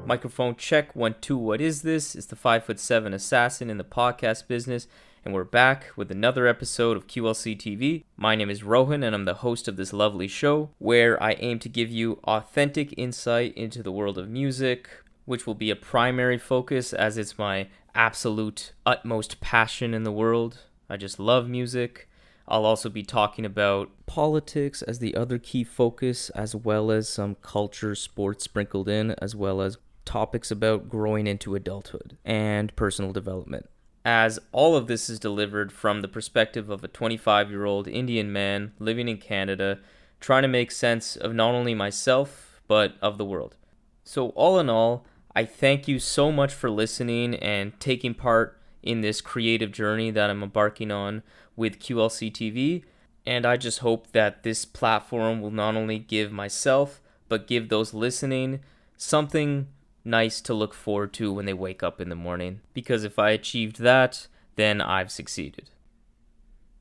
Microphone check 1 2. What is this? It's the 5'7" assassin in the podcast business, and we're back with another episode of QLC TV. My name is Rohan, and I'm the host of this lovely show where I aim to give you authentic insight into the world of music, which will be a primary focus as it's my absolute utmost passion in the world. I just love music. I'll also be talking about politics as the other key focus, as well as some culture, sports sprinkled in, as well as topics about growing into adulthood and personal development. As all of this is delivered from the perspective of a 25-year-old Indian man living in Canada, trying to make sense of not only myself, but of the world. So all in all, I thank you so much for listening and taking part in this creative journey that I'm embarking on with QLC TV, and I just hope that this platform will not only give myself, but give those listening something nice to look forward to when they wake up in the morning, because if I achieved that, then I've succeeded.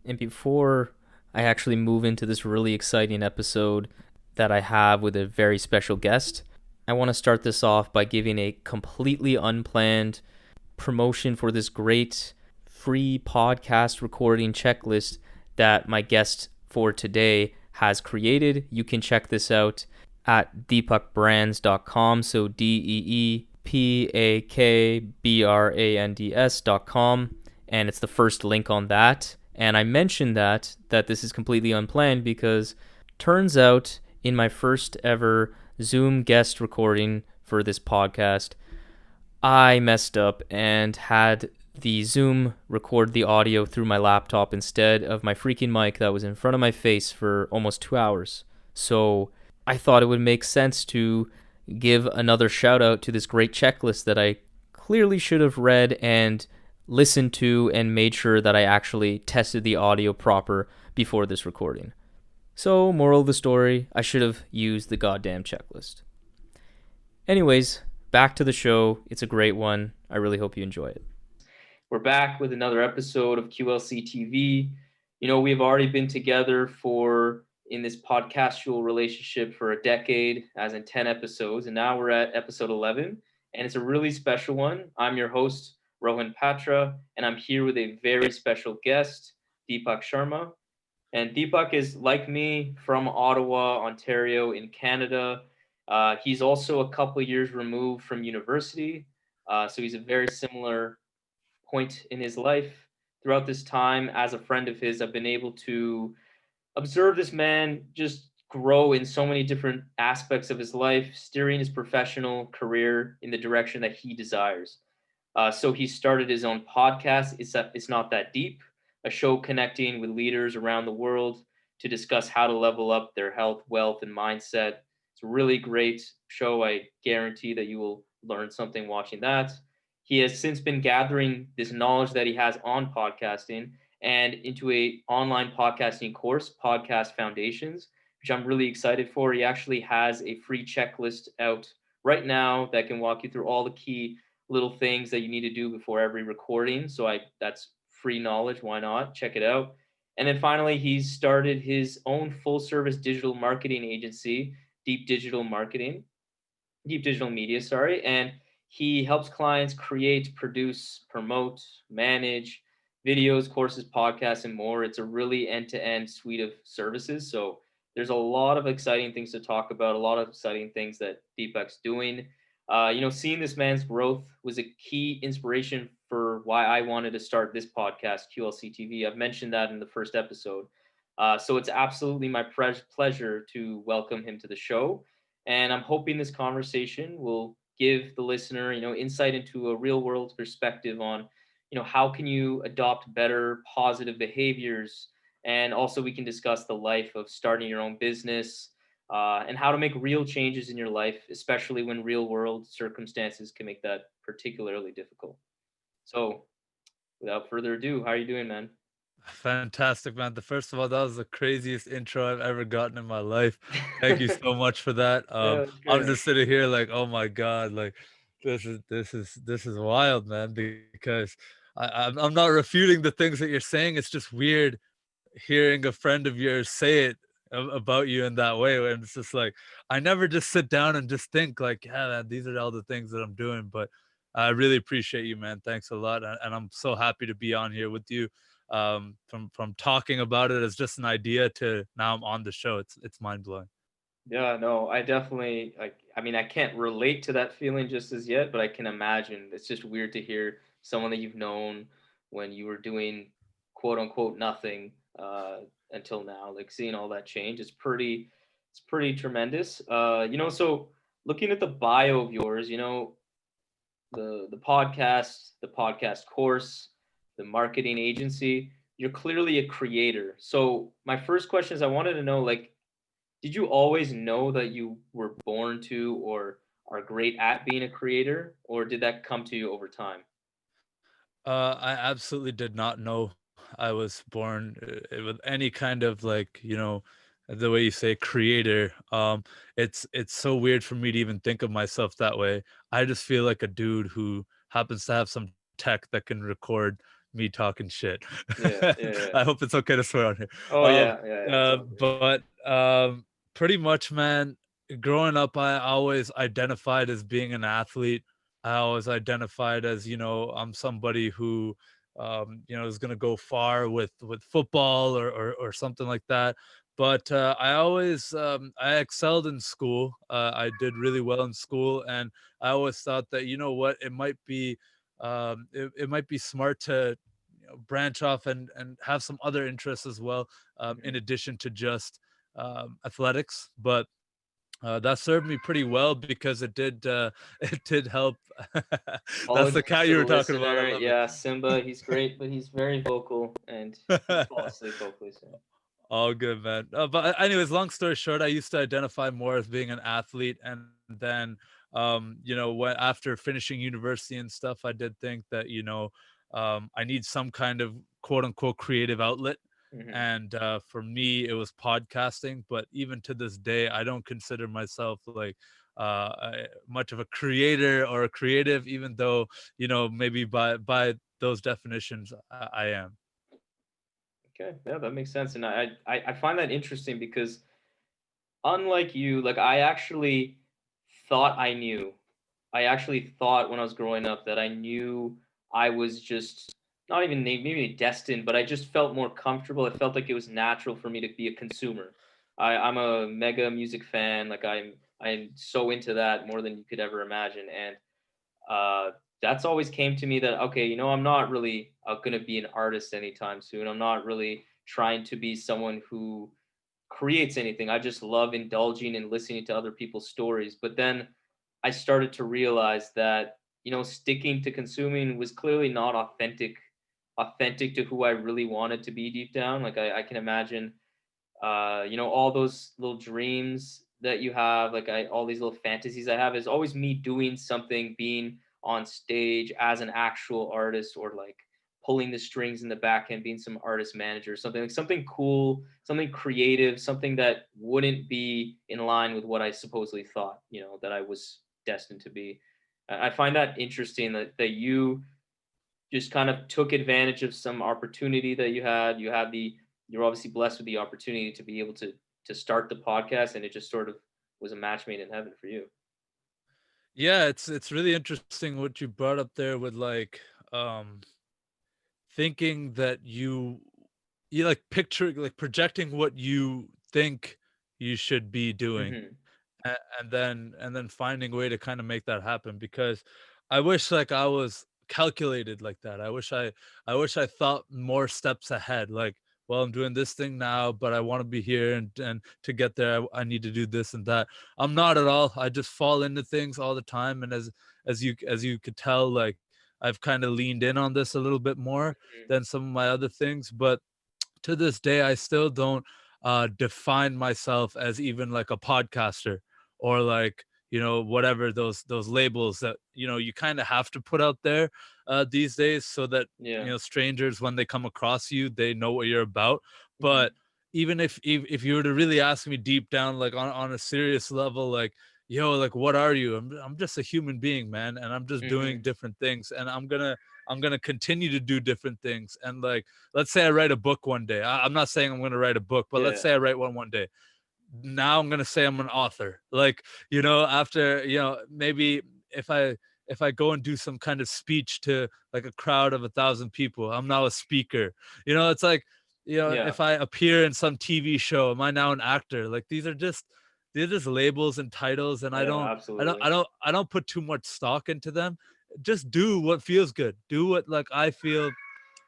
And before I actually move into this really exciting episode that I have with a very special guest, I want to start this off by giving a completely unplanned promotion for this great free podcast recording checklist that my guest for today has created. You can check this out at deepakbrands.com, so DEEPAKBRANDS.com, and it's the first link on that. And I mentioned that this is completely unplanned because turns out in my first ever Zoom guest recording for this podcast, I messed up and had the Zoom record the audio through my laptop instead of my freaking mic that was in front of my face for almost 2 hours. So I thought it would make sense to give another shout out to this great checklist that I clearly should have read and listened to and made sure that I actually tested the audio proper before this recording. So, moral of the story, I should have used the goddamn checklist. Anyways, back to the show. It's a great one. I really hope you enjoy it. We're back with another episode of QLC TV. You know, we've already been together in this podcastual relationship for a decade, as in 10 episodes, and now we're at episode 11, and it's a really special one. I'm your host, Rohan Patra, and I'm here with a very special guest, Deepak Sharma. And Deepak is, like me, from Ottawa, Ontario, in Canada. He's also a couple of years removed from university, so he's a very similar point in his life. Throughout this time, as a friend of his, I've been able to observe this man just grow in so many different aspects of his life, steering his professional career in the direction that he desires. So he started his own podcast. It's Not That Deep, a show connecting with leaders around the world to discuss how to level up their health, wealth, and mindset. It's a really great show. I guarantee that you will learn something watching that. He has since been gathering this knowledge that he has on podcasting and into a online podcasting course, Podcast Foundations, which I'm really excited for. He actually has a free checklist out right now that can walk you through all the key little things that you need to do before every recording. So that's free knowledge. Why not? Check it out. And then finally, he's started his own full service digital marketing agency, Deep Digital Media, and he helps clients create, produce, promote, manage videos, courses, podcasts, and more. It's a really end-to-end suite of services. So there's a lot of exciting things to talk about, a lot of exciting things that Deepak's doing. Seeing this man's growth was a key inspiration for why I wanted to start this podcast, QLC TV. I've mentioned that in the first episode. So it's absolutely my pleasure to welcome him to the show. And I'm hoping this conversation will give the listener, insight into a real world perspective on, how can you adopt better positive behaviors? And also we can discuss the life of starting your own business and how to make real changes in your life, especially when real world circumstances can make that particularly difficult. So without further ado, how are you doing, man? Fantastic, man. First of all, that was the craziest intro I've ever gotten in my life. Thank you so much for that. Yeah, that's I'm great. just sitting here like, oh my God, like this is wild, man, because I'm not refuting the things that you're saying. It's just weird hearing a friend of yours say it about you in that way. And it's just like, I never just sit down and just think like, yeah, man, these are all the things that I'm doing. But I really appreciate you, man. Thanks a lot. And I'm so happy to be on here with you. From talking about it as just an idea to now I'm on the show. It's mind blowing. Yeah, no, I definitely like I mean, I can't relate to that feeling just as yet, but I can imagine. It's just weird to hear someone that you've known when you were doing quote unquote nothing until now, like seeing all that change. It's pretty tremendous. So looking at the bio of yours, the podcast course, the marketing agency, you're clearly a creator. So my first question is I wanted to know like did you always know that you were born to or are great at being a creator, or did that come to you over time? I absolutely did not know I was born with any kind of like, the way you say creator. It's so weird for me to even think of myself that way. I just feel like a dude who happens to have some tech that can record me talking shit. Yeah, yeah, yeah. I hope it's okay to swear on here. Oh Um, yeah, yeah, yeah. It's all good. but pretty much, man. Growing up, I always identified as being an athlete. I always identified as, I'm somebody who, is going to go far with football or something like that. But I always, I excelled in school. I did really well in school. And I always thought that, you know what, it might be smart to, branch off and have some other interests as well, in Mhm. addition to just athletics. But that served me pretty well because it did it did help. That's the Apologies cat to you the were talking about. I listener. love it. Yeah, Simba, he's great, but he's very vocal and he'll fall asleep hopefully soon. All good, man. But anyways, long story short, I used to identify more as being an athlete, and then when after finishing university and stuff, I did think that I need some kind of quote unquote creative outlet. Hmm. And for me, it was podcasting. But even to this day, I don't consider myself like much of a creator or a creative, even though maybe by those definitions, I am. Okay, yeah, that makes sense, and I find that interesting because unlike you, like I actually thought I knew. I actually thought when I was growing up that I knew I was just not even maybe destined, but I just felt more comfortable. It felt like it was natural for me to be a consumer. I'm a mega music fan. Like I'm so into that more than you could ever imagine. And uh, that's always came to me that okay, I'm not really gonna be an artist anytime soon. I'm not really trying to be someone who creates anything. I just love indulging and listening to other people's stories. But then I started to realize that, sticking to consuming was clearly not authentic to who I really wanted to be deep down. Like I can imagine all those little dreams that you have, like all these little fantasies I have is always me doing something, being on stage as an actual artist or like pulling the strings in the back end, being some artist manager, something like something cool, something creative, something that wouldn't be in line with what I supposedly thought, that I was destined to be. I find that interesting that you just kind of took advantage of some opportunity that you had. You're obviously blessed with the opportunity to be able to start the podcast, and it just sort of was a match made in heaven for you. Yeah, it's really interesting what you brought up there with like um thinking that you like picture like projecting what you think you should be doing, Hmm. and then finding a way to kind of make that happen. Because I wish like I was calculated like that. I wish I thought more steps ahead. Like, well, I'm doing this thing now, but I want to be here, and to get there, I need to do this and that. I'm not at all. I just fall into things all the time, and as you could tell, like I've kind of leaned in on this a little bit more than some of my other things. But to this day, I still don't define myself as even like a podcaster or like whatever those labels that you kind of have to put out there these days, so that Yeah. strangers, when they come across you, they know what you're about. Hmm. But even if you were to really ask me deep down, like on a serious level, like, yo, like, what are you? I'm just a human being, man, and I'm just doing Hmm. different things, and I'm going to continue to do different things. And like, let's say I write a book one day. I'm not saying I'm going to write a book, but let's Yeah. say I write one day. Now I'm going to say I'm an author. Like, after, maybe if I if I go and do some kind of speech to like a crowd of 1,000 people, I'm now a speaker. It's like, Yeah. if I appear in some TV show, am I now an actor? Like, they're just labels and titles, and I Yeah, don't I don't I absolutely. don't I don't put too much stock into them. Just do what feels good. Do what like I feel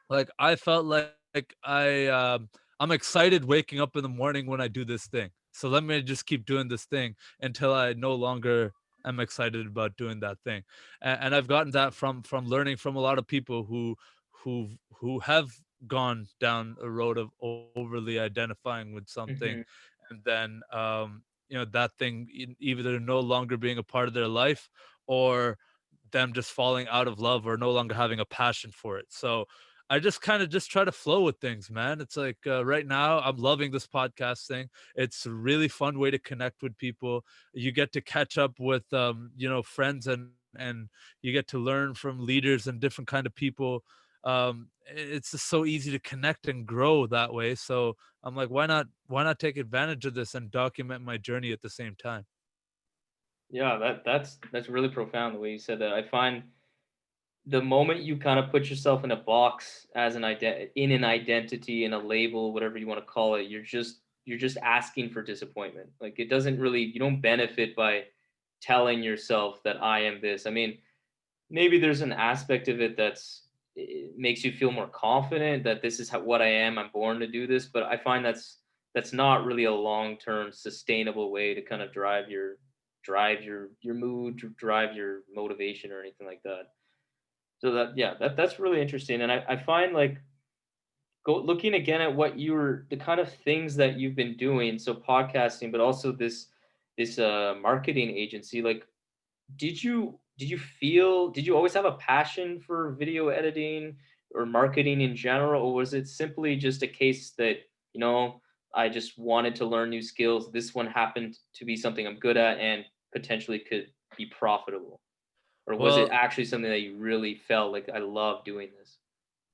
like. I felt like I'm excited waking up in the morning when I do this thing. So let me just keep doing this thing until I no longer am excited about doing that thing. And I've gotten that from learning from a lot of people who have gone down a road of overly identifying with something, Hmm. and then that thing either no longer being a part of their life, or them just falling out of love or no longer having a passion for it. So I just kind of just try to flow with things, man. It's like right now I'm loving this podcast thing. It's a really fun way to connect with people. You get to catch up with friends, and you get to learn from leaders and different kind of people. It's just so easy to connect and grow that way. So I'm like, why not take advantage of this and document my journey at the same time? Yeah, that's really profound the way you said that. I find the moment you kind of put yourself in a box as in an identity, in a label, whatever you want to call it, you're just asking for disappointment. Like, it doesn't really, you don't benefit by telling yourself that I am this. I mean, maybe there's an aspect of it it makes you feel more confident that this is what I am. I'm born to do this, but I find that's not really a long-term sustainable way to kind of drive your mood, drive your motivation or anything like that. So that's really interesting. And I find, like, looking again at the kind of things that you've been doing, so podcasting, but also this marketing agency. Like, did you always have a passion for video editing or marketing in general, or was it simply just a case that, you know, I just wanted to learn new skills. This one happened to be something I'm good at and potentially could be profitable? Or was it Well, actually something that you really felt like, I love doing this?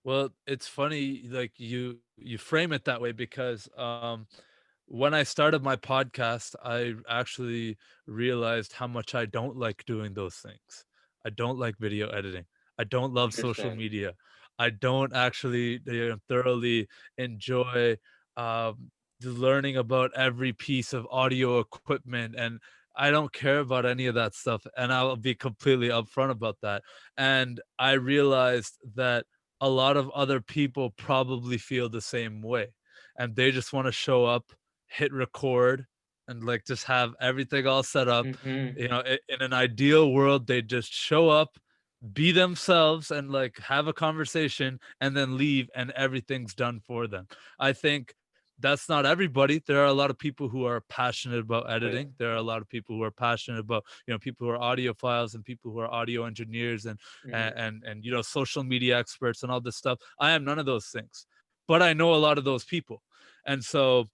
Well, it's funny, like you frame it that way because when I started my podcast, I actually realized how much I don't like doing those things. I don't like video editing. I don't love social Interesting. media. I don't actually thoroughly enjoy learning about every piece of audio equipment, and I don't care about any of that stuff. And I'll be completely upfront about that. And I realized that a lot of other people probably feel the same way, and they just want to show up, hit record, and like just have everything all set up. Mhm. In an ideal world, they just show up, be themselves, and like have a conversation and then leave, and everything's done for them. I think that's not everybody. There are a lot of people who are passionate about Oh, yeah. editing. There are a lot of people who are passionate about, people who are audiophiles and people who are audio engineers, and Mhm. social media experts and all this stuff. I am none of those things, but I know a lot of those people. And so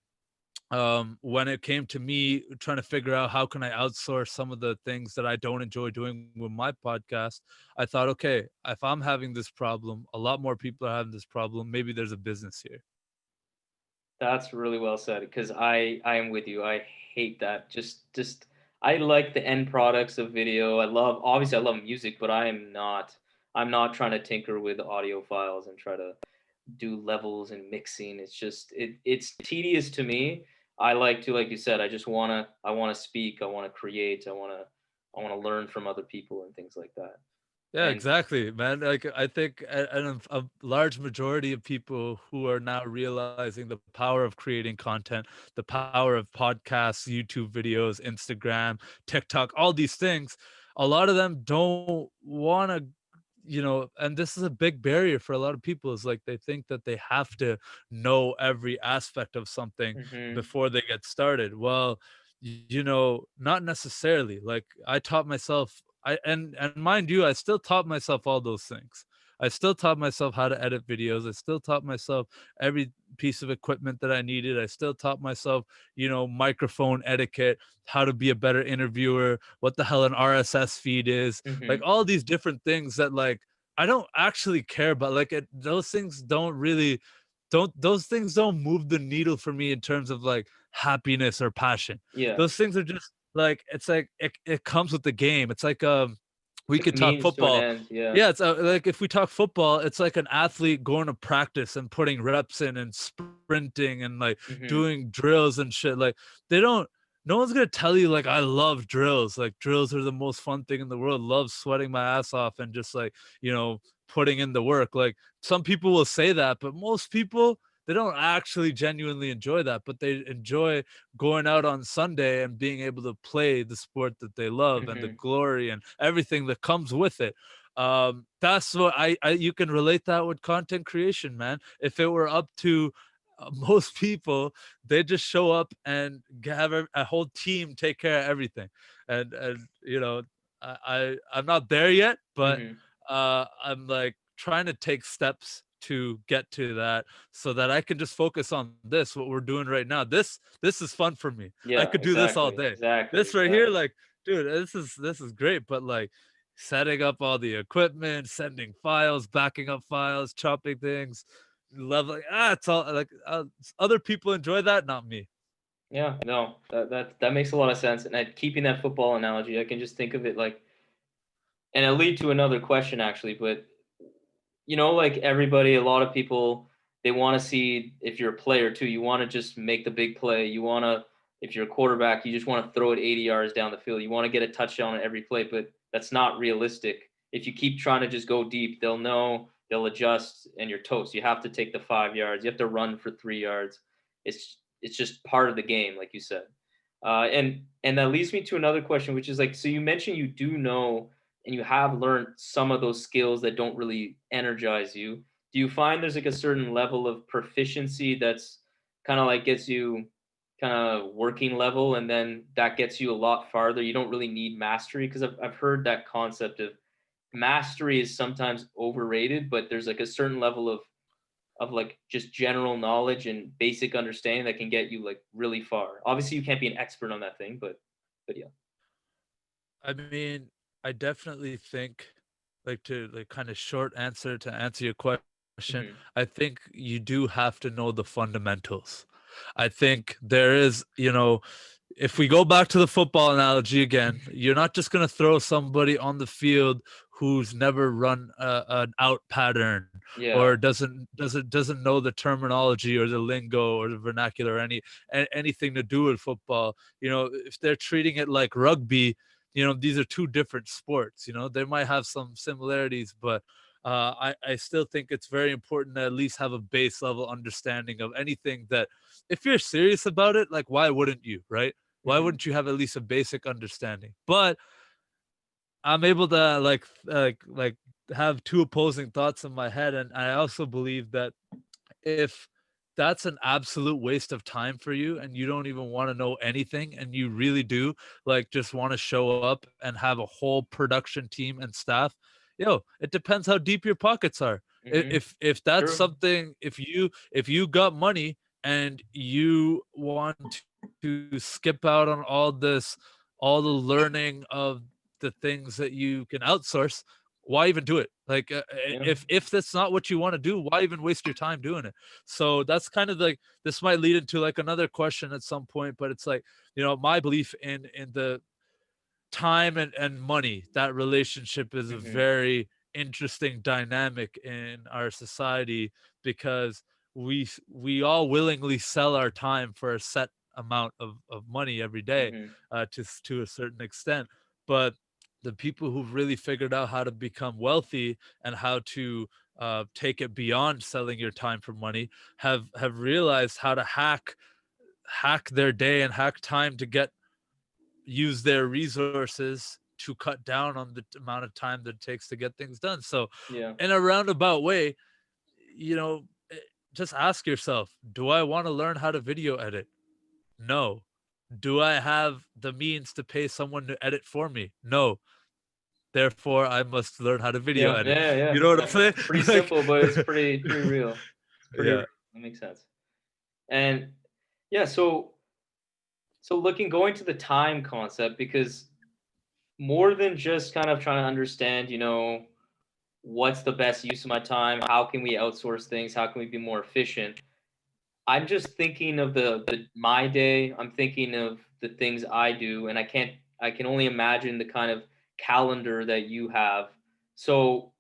when it came to me trying to figure out how can I outsource some of the things that I don't enjoy doing with my podcast, I thought, okay, if I'm having this problem, a lot more people are having this problem. Maybe there's a business here. That's really well said, because I am with you. I hate that. Just I like the end products of video. I love music, but I'm not trying to tinker with audio files and try to do levels and mixing. It's tedious to me. I like to, like you said, I wanna speak, I wanna create, I wanna learn from other people and things like that. Yeah, And exactly, man. Like I think a large majority of people who are now realizing the power of creating content, the power of podcasts, YouTube videos, Instagram, TikTok, all these things, a lot of them don't want to, and this is a big barrier for a lot of people, is like they think that they have to know every aspect of something mhm, before they get started. Well, not necessarily. Like I taught myself, and mind you, I still taught myself all those things. I still taught myself how to edit videos. I still taught myself every piece of equipment that I needed. I still taught myself, microphone etiquette, how to be a better interviewer, what the hell an RSS feed is, like mhm. all these different things that like I don't actually care about like those things don't really don't those things don't move the needle for me in terms of like happiness or passion. Yeah. Those things are just like it's like it comes with the game. It's like we Like a could talk means to an football. end. Yeah. Yeah, it's like if we talk football, it's like an athlete going to practice and putting reps in and sprinting and like Hmm. doing drills and shit. Like they don't no one's gonna tell you like I love drills. Like drills are the most fun thing in the world. Love sweating my ass off and just like, putting in the work. Like some people will say that, but most people they don't actually genuinely enjoy that, but they enjoy going out on Sunday and being able to play the sport that they love and the Hmm. glory and everything that comes with it. That's what I you can relate that with content creation, man. If it were up to most people, they just show up and have a whole team take care of everything. And I'm not there yet, but Hmm. I'm like trying to take steps to get to that so that I can just focus on this, what we're doing right now. This is fun for me. I Yeah, could do this all exactly. day. Exactly. This right here, Exactly. like, dude, this is great. But like setting up all the equipment, sending files, backing up files, chopping things, leveling, it's all like other people enjoy that, not me. Yeah, no, that makes a lot of sense. And keeping that football analogy, I can just think of it like, and it'll lead to another question actually. But like everybody, a lot of people, they want to see if you're a player too. You want to just make the big play. You want to, if you're a quarterback, you just want to throw it 80 yards down the field. You want to get a touchdown on every play, but that's not realistic. If you keep trying to just go deep, they'll know, they'll adjust, and you're toast. You have to take the 5 yards. You have to run for 3 yards. It's just part of the game, like you said. And that leads me to another question, which is like, so you mentioned you do know and you have learned some of those skills that don't really energize you. Do you find there's like a certain level of proficiency that's kind of like gets you kind of working level, and then that gets you a lot farther? You don't really need mastery, because I've heard that concept of mastery is sometimes overrated, but there's like a certain level of like just general knowledge and basic understanding that can get you like really far. Obviously, you can't be an expert on that thing, but yeah. I mean, I definitely think, like, to like kind of short answer to answer your question, Hmm. I think you do have to know the fundamentals. I think there is, if we go back to the football analogy again, you're not just going to throw somebody on the field who's never run an out pattern Yeah. or doesn't know the terminology or the lingo or the vernacular or anything to do with football. If they're treating it like rugby, these are two different sports. They might have some similarities, but I still think it's very important to at least have a base level understanding of anything that, if you're serious about it, like, why wouldn't you, right? Why Hmm. wouldn't you have at least a basic understanding? But I'm able to like have two opposing thoughts in my head, and I also believe that if that's an absolute waste of time for you and you don't even want to know anything and you really do like just want to show up and have a whole production team and staff, it depends how deep your pockets are. Hmm. If that's True. something, if you got money and you want to skip out on all the learning of the things that you can outsource, why even do it? Like, Yeah. if that's not what you want to do, why even waste your time doing it? So that's kind of like, this might lead into like another question at some point, but it's like, my belief in the time and money, that relationship is a Hmm. very interesting dynamic in our society, because we all willingly sell our time for a set amount of money every day, Hmm. to a certain extent. But the people who've really figured out how to become wealthy and how to take it beyond selling your time for money have realized how to hack their day and hack time to use their resources to cut down on the amount of time that it takes to get things done. So, Yeah. in a roundabout way, you know, eh, just ask yourself, do I want to learn how to video edit? No. Do I have the means to pay someone to edit for me? No. Therefore, I must learn how to video Yeah. edit. Yeah. You Yeah. know what I'm Yeah. saying? Pretty Like, simple, but it's pretty real. Pretty real. yeah. That makes sense. And yeah, so looking going to the time concept, because more than just kind of trying to understand, what's the best use of my time? How can we outsource things? How can we be more efficient? I'm just thinking of the my day. I'm thinking of the things I do, and I can only imagine the kind of calendar that you have. So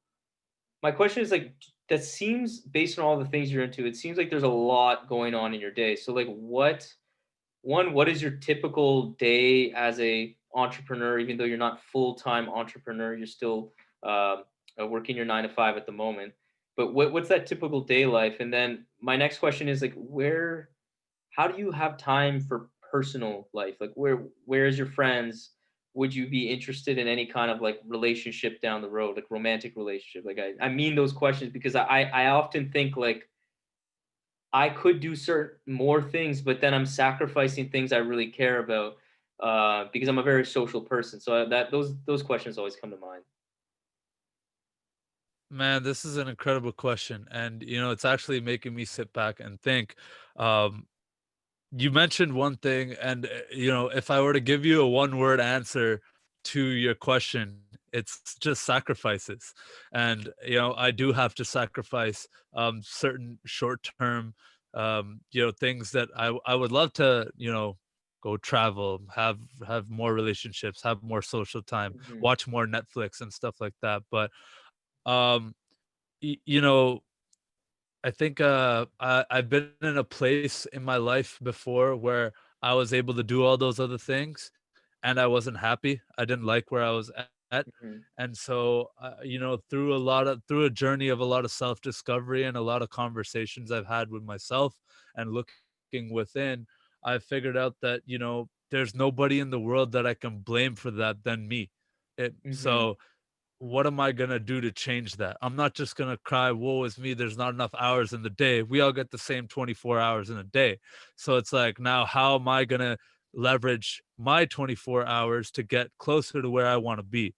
my question is like that seems based on all the things you're into, it seems like there's a lot going on in your day. So like what is your typical day as a entrepreneur, even though you're not full-time entrepreneur, you're still working your 9 to 5 at the moment. But what's that typical day life? And then my next question is like how do you have time for personal life? Like where is your friends? Would you be interested in any kind of like relationship down the road, like romantic relationship? Like I mean those questions because I often think like I could do certain more things, but then I'm sacrificing things I really care about because I'm a very social person. So that those questions always come to mind. Man, this is an incredible question, and it's actually making me sit back and think. Um, you mentioned one thing, and if I were to give you a one-word answer to your question, it's just sacrifices. And I do have to sacrifice certain short-term, things that I would love to, go travel, have more relationships, have more social time, Hmm. watch more Netflix and stuff like that. But um, y you know, I think, I've been in a place in my life before where I was able to do all those other things, and I wasn't happy. I didn't like where I was at, Hmm. and so, through a journey of a lot of self-discovery and a lot of conversations I've had with myself and looking within, I figured out that, there's nobody in the world that I can blame for that than me. Hmm. So what am I gonna do to change that? I'm not just gonna cry, woe is me, there's not enough hours in the day. We all get the same 24 hours in a day. So it's like, now how am I gonna leverage my 24 hours to get closer to where I wanna be?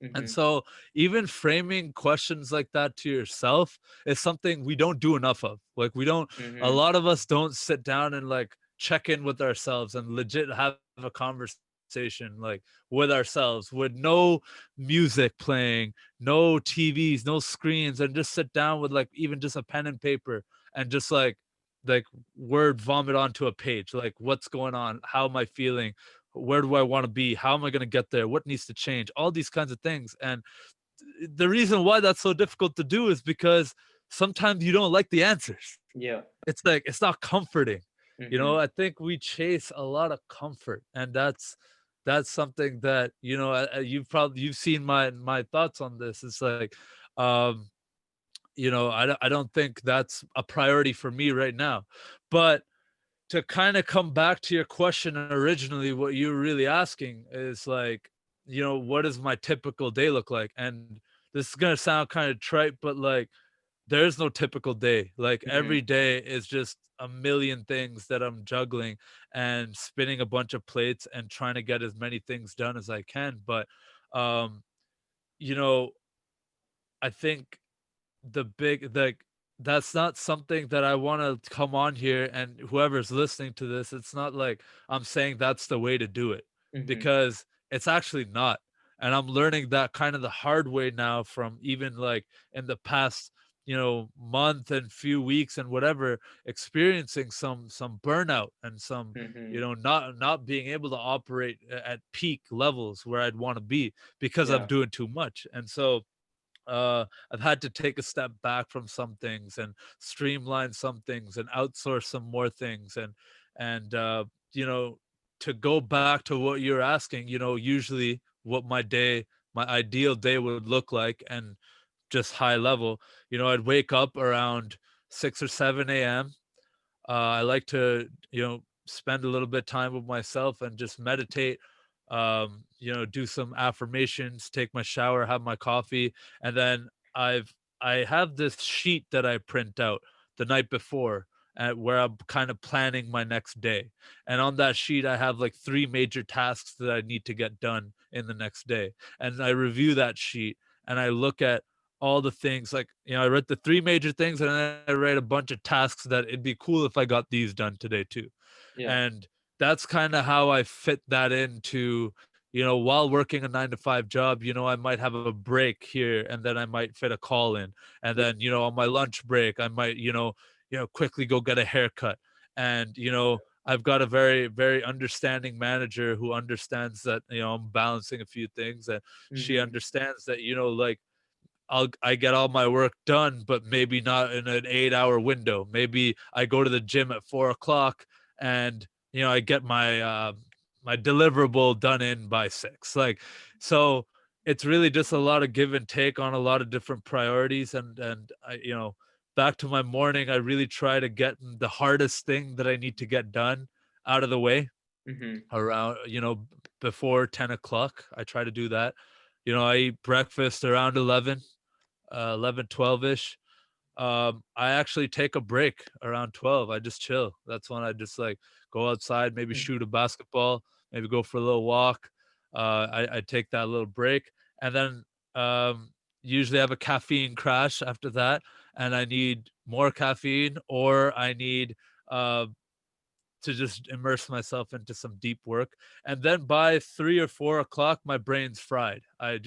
And Hmm. so even framing questions like that to yourself is something we don't do enough of. Like a Hmm. lot of us don't sit down and like check in with ourselves and legit have a conversation like with ourselves with no music playing, no TVs, no screens, and just sit down with like even just a pen and paper and just like word vomit onto a page. Like what's going on? How am I feeling? Where do I want to be? How am I going to get there? What needs to change? All these kinds of things. And the reason why that's so difficult to do is because sometimes you don't like the answers. Yeah. It's like it's not comforting. Hmm. I think we chase a lot of comfort, and that's something that you've seen my thoughts on this. It's like um I don't think that's a priority for me right now. But to kind of come back to your question originally, what you were really asking is like, what does my typical day look like? And this is gonna sound kind of trite, but like there's no typical day. Like Hmm. every day is just a million things that I'm juggling and spinning a bunch of plates and trying to get as many things done as I can. But um, you know, I think the big like that's not something that I want to come on here and whoever's listening to this, it's not like I'm saying that's the way to do it, Hmm. because it's actually not. And I'm learning that kind of the hard way now from even like in the past, month and few weeks and whatever, experiencing some burnout and some, Hmm. not being able to operate at peak levels where I'd want to be because I'm Yeah. doing too much. And so I've had to take a step back from some things and streamline some things and outsource some more things and you know to go back to what you're asking, usually what my ideal day would look like, and just high level, I'd wake up around 6 or 7 a.m. I like to, spend a little bit time with myself and just meditate, do some affirmations, take my shower, have my coffee, and then I have this sheet that I print out the night before, where I'm kind of planning my next day. And on that sheet, I have like three major tasks that I need to get done in the next day. And I review that sheet and I look at all the things, like, I write the three major things and then I write a bunch of tasks that it'd be cool if I got these done today too. Yeah. And that's kind of how I fit that into while working a 9 to 5 job, I might have a break here, and then I might fit a call in. And Yeah. then, on my lunch break, I might, quickly go get a haircut. And, I've got a very, very understanding manager who understands that, I'm balancing a few things, and she Mhm. understands that, like, I get all my work done, but maybe not in an 8 hour window. Maybe I go to the gym at 4 o'clock, and I get my deliverable done in by 6. Like, so it's really just a lot of give and take on a lot of different priorities. And I, back to my morning, I really try to get the hardest thing that I need to get done out of the way Mhm. around, before 10 o'clock. I try to do that. I eat breakfast around 11, 12-ish. I actually take a break around 12. I just chill. That's when I just like go outside, maybe Mm. shoot a basketball, maybe go for a little walk. I take that little break, and then usually have a caffeine crash after that, and I need more caffeine, or I need uh, to just immerse myself into some deep work. And then by 3 or 4 o'clock, my brain's fried. Uh,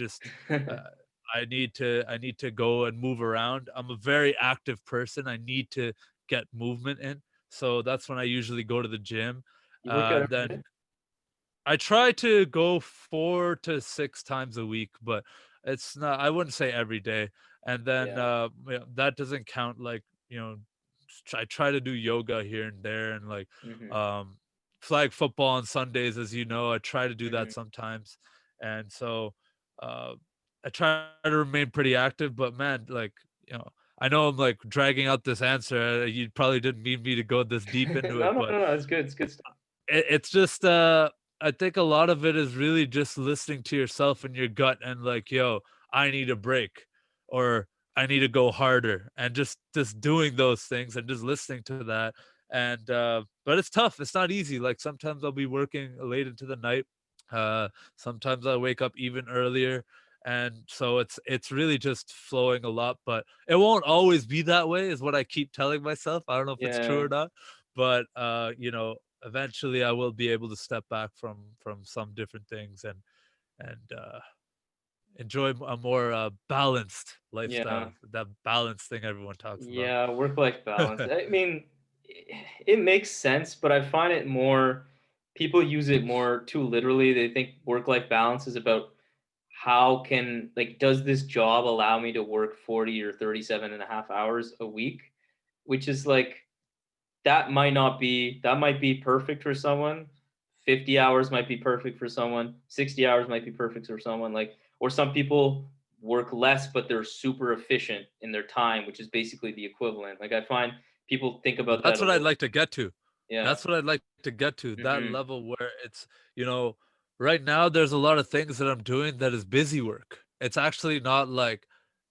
I need to go and move around. I'm a very active person. I need to get movement in. So that's when I usually go to the gym. You work out every Then day? I try to go 4 to 6 times a week, but it's not, I wouldn't say every day. And then Yeah. that doesn't count, like, I try to do yoga here and there, and like Mhm. um flag football on Sundays, as you know. I try to do that Mhm. sometimes. And so uh I try to remain pretty active, but man, like, I know I'm like dragging out this answer. You probably didn't mean me to go this deep into No, it, no, but no, no, it's good, it's good stuff. it's just I think a lot of it is really just listening to yourself and your gut, and like, yo, I need a break, or I need to go harder, and just doing those things and just listening to that. And but it's tough. It's not easy. Like, sometimes I'll be working late into the night. Sometimes I wake up even earlier. And so it's really just flowing a lot, but it won't always be that way, is what I keep telling myself. I don't know if it's true Yeah. or not, but eventually I will be able to step back from some different things, and enjoy a more balanced Yeah. lifestyle. That balance thing everyone talks about. Yeah, work-life balance. I mean, it makes sense, but I find it more people use it more too literally. They think work-life balance is about how can like does this job allow me to work 40 or 37 and a half hours a week, which is like that might be perfect for someone. 50 hours might be perfect for someone. 60 hours might be perfect for someone. Like, or some people work less, but they're super efficient in their time, which is basically the equivalent. Like, I find people think about that That's a what I'd little. like to get to. Yeah. That's what I'd like to get to. That Hmm. level where it's, right now there's a lot of things that I'm doing that is busy work. It's actually not like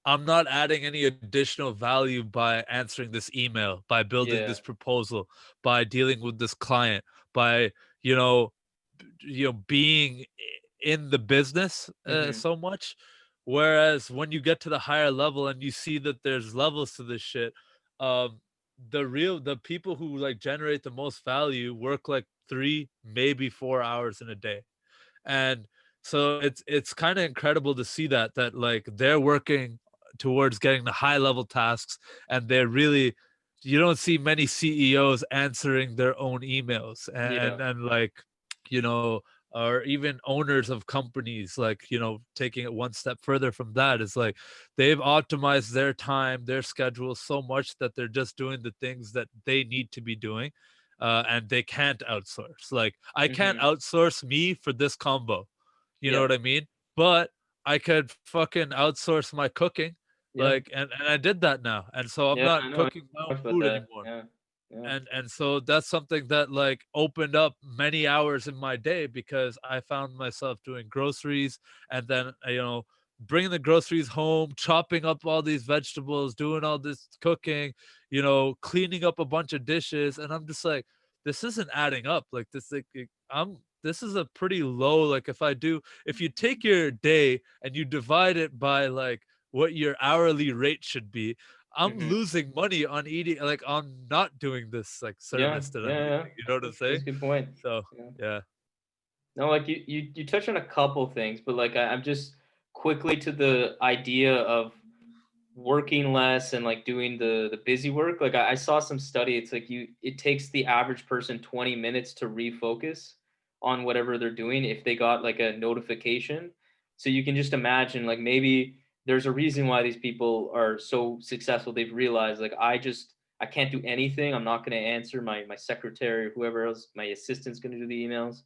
I'm not adding any additional value by answering this email, by building Yeah. this proposal, by dealing with this client, by, you know, being in the business Hmm. so much. Whereas when you get to the higher level and you see that there's levels to this shit, um the people who like generate the most value work like 3, maybe 4 hours in a day. And so it's kind of incredible to see that like they're working towards getting the high level tasks, and they're really, you don't see many CEOs answering their own emails, Yeah. and like, you know or even owners of companies, like, taking it one step further from that, is like they've optimized their time, their schedule so much that they're just doing the things that they need to be doing. And they can't outsource. Like, I can't Hmm. outsource me for this combo. You know Yeah. what I mean? But I could fucking outsource my cooking. Yeah. Like, and I did that now. And so I'm Yeah. not I know. I cooking my own talked about food that. anymore. Yeah. Yeah. And so that's something that like opened up many hours in my day, because I found myself doing groceries, and then bringing the groceries home, chopping up all these vegetables, doing all this cooking, cleaning up a bunch of dishes. And I'm just like, this isn't adding up. Like, this, like, this is a pretty low, like, if you take your day and you divide it by like what your hourly rate should be, I'm Hmm. losing money on eating, like, on not doing this like Yeah. service that I'm Yeah. Yeah. using. You know what I'm That's saying? a good point. So Yeah. yeah. No, like you touched on a couple things, but like I'm just quickly to the idea of working less and like doing the busy work. Like I saw some study. It's like it takes the average person 20 minutes to refocus on whatever they're doing if they got like a notification. So you can just imagine like maybe there's a reason why these people are so successful. They've realized like I can't do anything. I'm not going to answer my secretary or whoever else. My assistant's going to do the emails,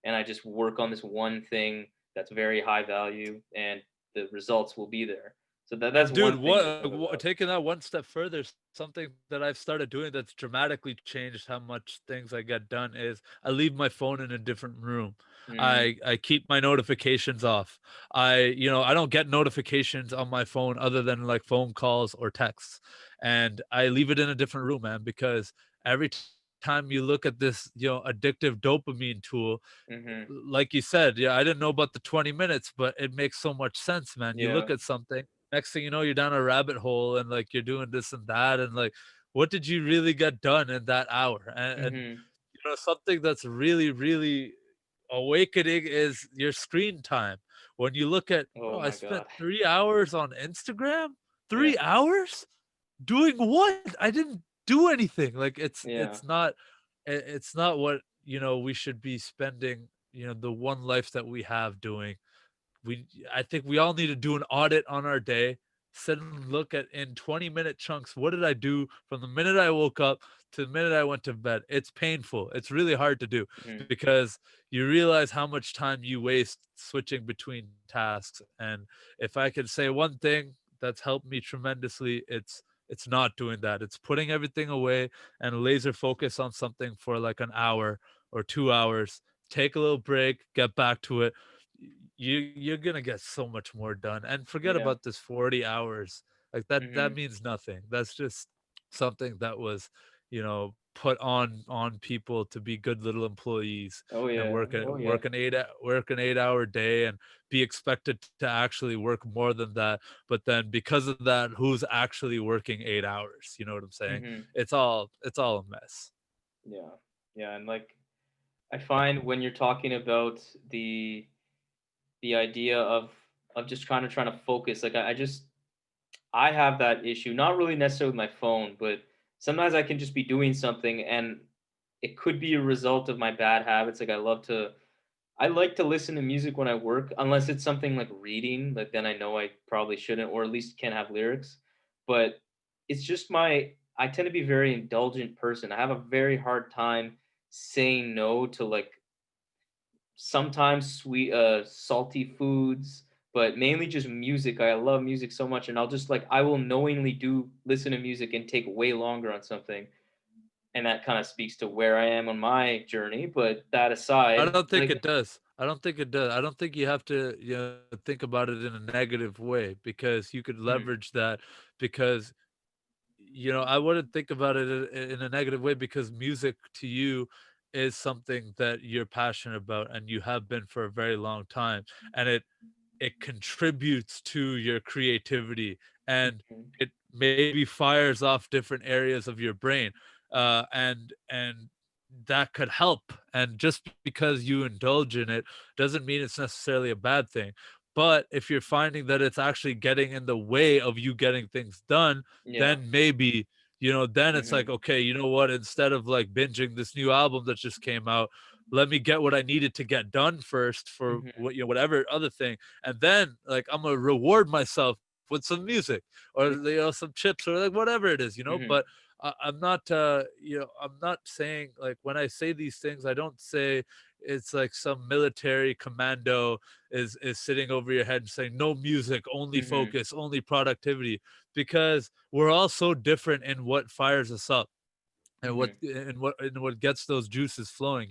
and I just work on this one thing that's very high value, and the results will be there. So that's Dude, one thing to what, think about. taking that one step further, something that I've started doing that's dramatically changed how much things I get done is I leave my phone in a different room. Mm, I keep my notifications off. I don't get notifications on my phone other than like phone calls or texts. And I leave it in a different room, man, because every time you look at this, addictive dopamine tool, mhm. like you said, yeah, I didn't know about the 20 minutes, but it makes so much sense, man. You Yeah. look at something, next thing you know, you're down a rabbit hole and like you're doing this and that. And like, what did you really get done in that hour? And Mhm. something that's really, really awakening is your screen time. When you look at, Oh bro, I my spent god. 3 hours on Instagram, Yeah. 3 hours doing what? I didn't do anything. Like Yeah. it's not what we should be spending the one life that we have doing. I think we all need to do an audit on our day, sit and look at in 20-minute chunks, what did I do from the minute I woke up to the minute I went to bed. It's painful, it's really hard to do, Mhm. because you realize how much time you waste switching between tasks. And if I could say one thing that's helped me tremendously, it's not doing that. It's putting everything away and laser focus on something for like an hour or 2 hours, take a little break, get back to it. You're gonna get so much more done. And forget Yeah. about this 40 hours. Like that Mhm. means nothing. That's just something that was, put on people to be good little employees Oh and yeah. Oh yeah. work an 8-hour day and be expected to actually work more than that. But then because of that, who's actually working 8 hours? You know what I'm saying? Mhm. It's all a mess. Yeah. Yeah, and like I find when you're talking about the idea of just trying to focus, like I just I have that issue, not really necessarily with my phone, but sometimes I can just be doing something and it could be a result of my bad habits. Like I like to listen to music when I work, unless it's something like reading, like then I know I probably shouldn't, or at least can't have lyrics. But it's just I tend to be a very indulgent person. I have a very hard time saying no to like sometimes sweet, salty foods, but mainly just music. I love music so much, and I'll just like I will knowingly do listen to music and take way longer on something, and that kind of speaks to where I am on my journey. But that I aside, don't think like, it does. I don't think it does. I don't think you have to, think about it in a negative way, because you could mm, leverage that. Because I wouldn't think about it in a negative way, because music to you is something that you're passionate about and you have been for a very long time, and it contributes to your creativity, and mhm, it maybe fires off different areas of your brain, and that could help. And just because you indulge in it doesn't mean it's necessarily a bad thing. But if you're finding that it's actually getting in the way of you getting things done, yeah, then maybe, then it's like, mhm, okay, you know what, instead of like binging this new album that just came out, let me get what I needed to get done first for mhm, whatever other thing, and then like I'm gonna reward myself with some music, or yeah, some chips, or like whatever it is. mhm, But I'm not, I'm not saying, like, when I say these things, I don't say it's like some military commando is sitting over your head and saying no music, only mhm, focus, only productivity, because we're all so different in what fires us up, and what mhm, gets those juices flowing.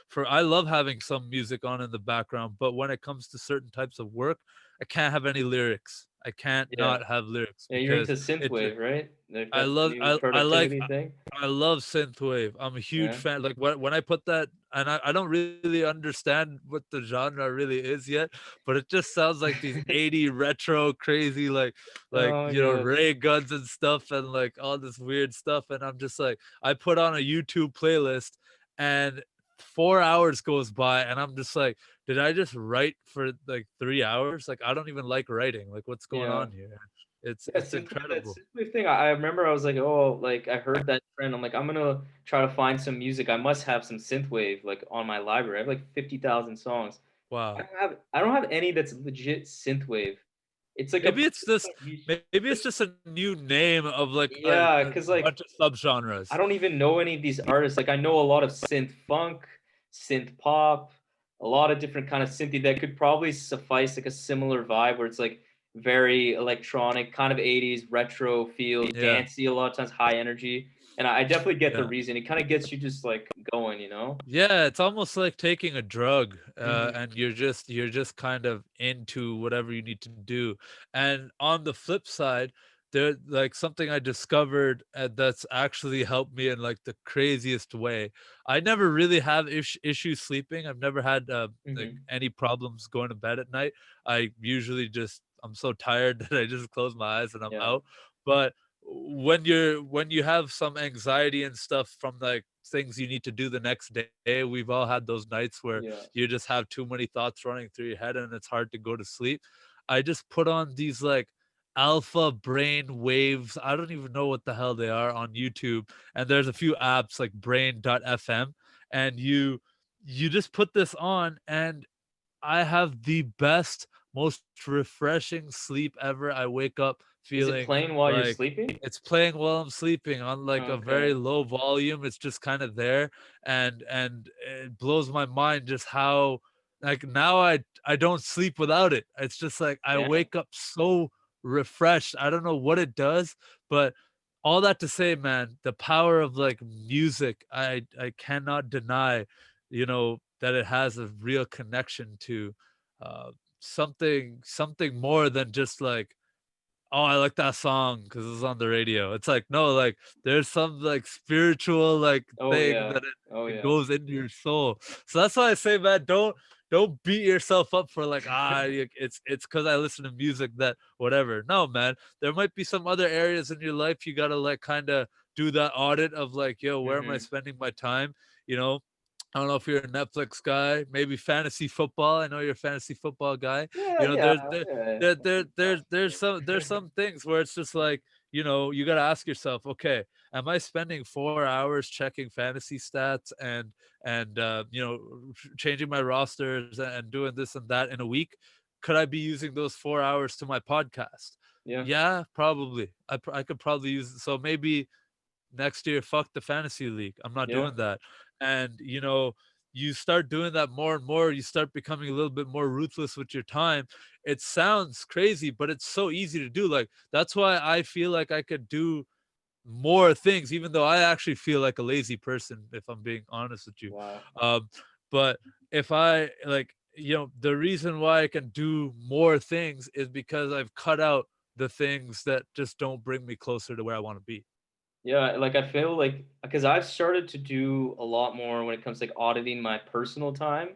For I love having some music on in the background, but when it comes to certain types of work, I can't have any lyrics. I can't yeah, not have lyrics, yeah. You're into because it synthwave, right? Like I that's the love new I like productivity thing. I love synthwave. I'm a huge Yeah. fan. Like when I put that, and I don't really understand what the genre really is yet, but it just sounds like these 80 retro crazy, Oh my god. ray guns and stuff, and like all this weird stuff. And I'm just like, I put on a YouTube playlist, and 4 hours goes by, and I'm just like, did I just write for like 3 hours? Like, I don't even like writing. Like, what's going Yeah. on here? It's Yeah, it's synthwave, that incredible. synthwave thing, I remember I was like, "Oh," like, I heard that trend, I'm like, "I'm gonna try to find some music, I must have some synthwave, like, on my library." I have, like, 50,000 songs. Wow. I don't have any that's legit synthwave. It's like a Maybe it's just niche. maybe it's just a new name of like Yeah, a 'cause, like, bunch of I subgenres. don't even know any of these artists. Like I know a lot of synth funk, synth pop, a lot of different kind of synthy that could probably suffice like a similar vibe where it's like very electronic, kind of 80s retro feel, Yeah, dancey a lot of times, high energy. And I definitely get the yeah. reason. It kind of gets you just like going, you know? Yeah, it's almost like taking a drug, Hmm. and you're just kind of into whatever you need to do. And on the flip side, there like something I discovered that's actually helped me in like the craziest way. I never really have issues sleeping. I've never had like Hmm. any problems going to bed at night. I usually just I'm so tired that I just close my eyes and I'm Yeah. out. But when you have some anxiety and stuff from like things you need to do the next day, we've all had those nights where Yeah. you just have too many thoughts running through your head and it's hard to go to sleep. I just put on these like alpha brain waves. I don't even know what the hell they are on YouTube. And there's a few apps like brain.fm, and you just put this on and I have the best, most refreshing sleep ever. I wake up Is it feeling playing while you're like sleeping? it's playing while I'm sleeping on like a Okay. very low volume. It's just kind of there, and it blows my mind just how like now I don't sleep without it. It's just like I Damn. wake up so refreshed. I don't know what it does, but all that to say, man, the power of like music, I cannot deny, that it has a real connection to uh, something more than just like, oh, I like that song because it's on the radio. It's like, no, like there's some like spiritual like Oh thing yeah. that Oh it yeah. goes into your soul. So that's why I say, man, don't beat yourself up for like it's because I listen to music that whatever. No, man, there might be some other areas in your life you gotta like kind of do that audit of like, yo, where am I Hmm. spending my time? You know, I don't know if you're a Netflix guy, maybe fantasy football. I know you're a fantasy football guy. Yeah, You know, yeah, there's there yeah. there there there's there's some things where it's just like, you got to ask yourself, okay, am I spending 4 hours checking fantasy stats and changing my rosters and doing this and that in a week? Could I be using those 4 hours to my podcast? Yeah. Yeah, probably. I could probably use it. So maybe next year, fuck the fantasy league. I'm not Yeah. doing that. And you start doing that more and more, you start becoming a little bit more ruthless with your time. It sounds crazy, but it's so easy to do. Like that's why I feel like I could do more things, even though I actually feel like a lazy person, if I'm being honest with you. Wow. Um, but if I like, the reason why I can do more things is because I've cut out the things that just don't bring me closer to where I want to be. Yeah, like I feel like because I've started to do a lot more when it comes to like auditing my personal time,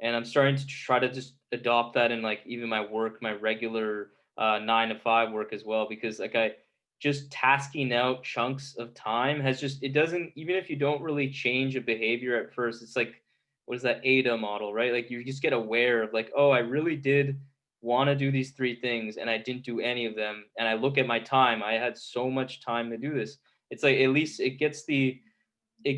and I'm starting to try to just adopt that in like even my work, my regular 9 to 5 work as well. Because like I just tasking out chunks of time has just it doesn't even if you don't really change a behavior at first, it's like what is that ADA model, right? Like you just get aware of like, oh, I really did want to do these three things and I didn't do any of them. And I look at my time, I had so much time to do this. It's like at least it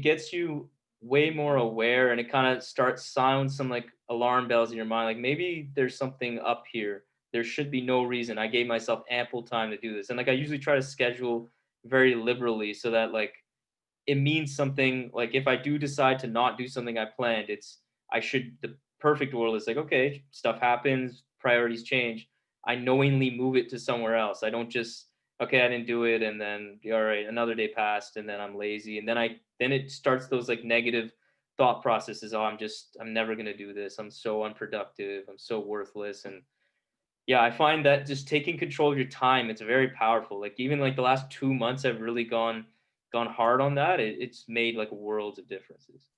gets you way more aware and it kind of starts sounds some like alarm bells in your mind like maybe there's something up here, there should be no reason, I gave myself ample time to do this. And like I usually try to schedule very liberally so that like it means something. Like if I do decide to not do something I planned, it's I should the perfect world is like okay, stuff happens, priorities change. I knowingly move it to somewhere else. I don't just okay, I didn't do it and then all right, another day passed and then I'm lazy and then it starts those like negative thought processes. Oh, I'm never gonna do this. I'm so unproductive. I'm so worthless. And yeah, I find that just taking control of your time, it's very powerful. Like even like the last 2 months, I've really gone hard on that. It's made like worlds of differences.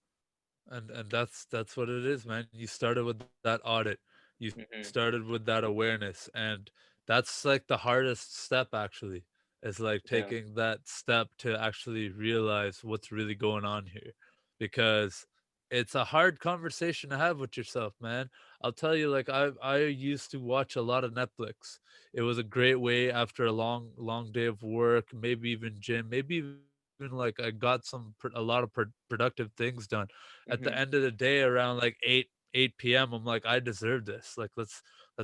And that's what it is, man. You started with that audit. You Hmm. started with that awareness, and that's like the hardest step actually. Is like Yeah, taking that step to actually realize what's really going on here. Because it's a hard conversation to have with yourself, man. I'll tell you, like I used to watch a lot of Netflix. It was a great way after a long day of work, maybe even gym, maybe even like I got a lot of productive things done. At the Mm-hmm. end of the day, around like 8 p.m., I'm like, I deserve this. Like let's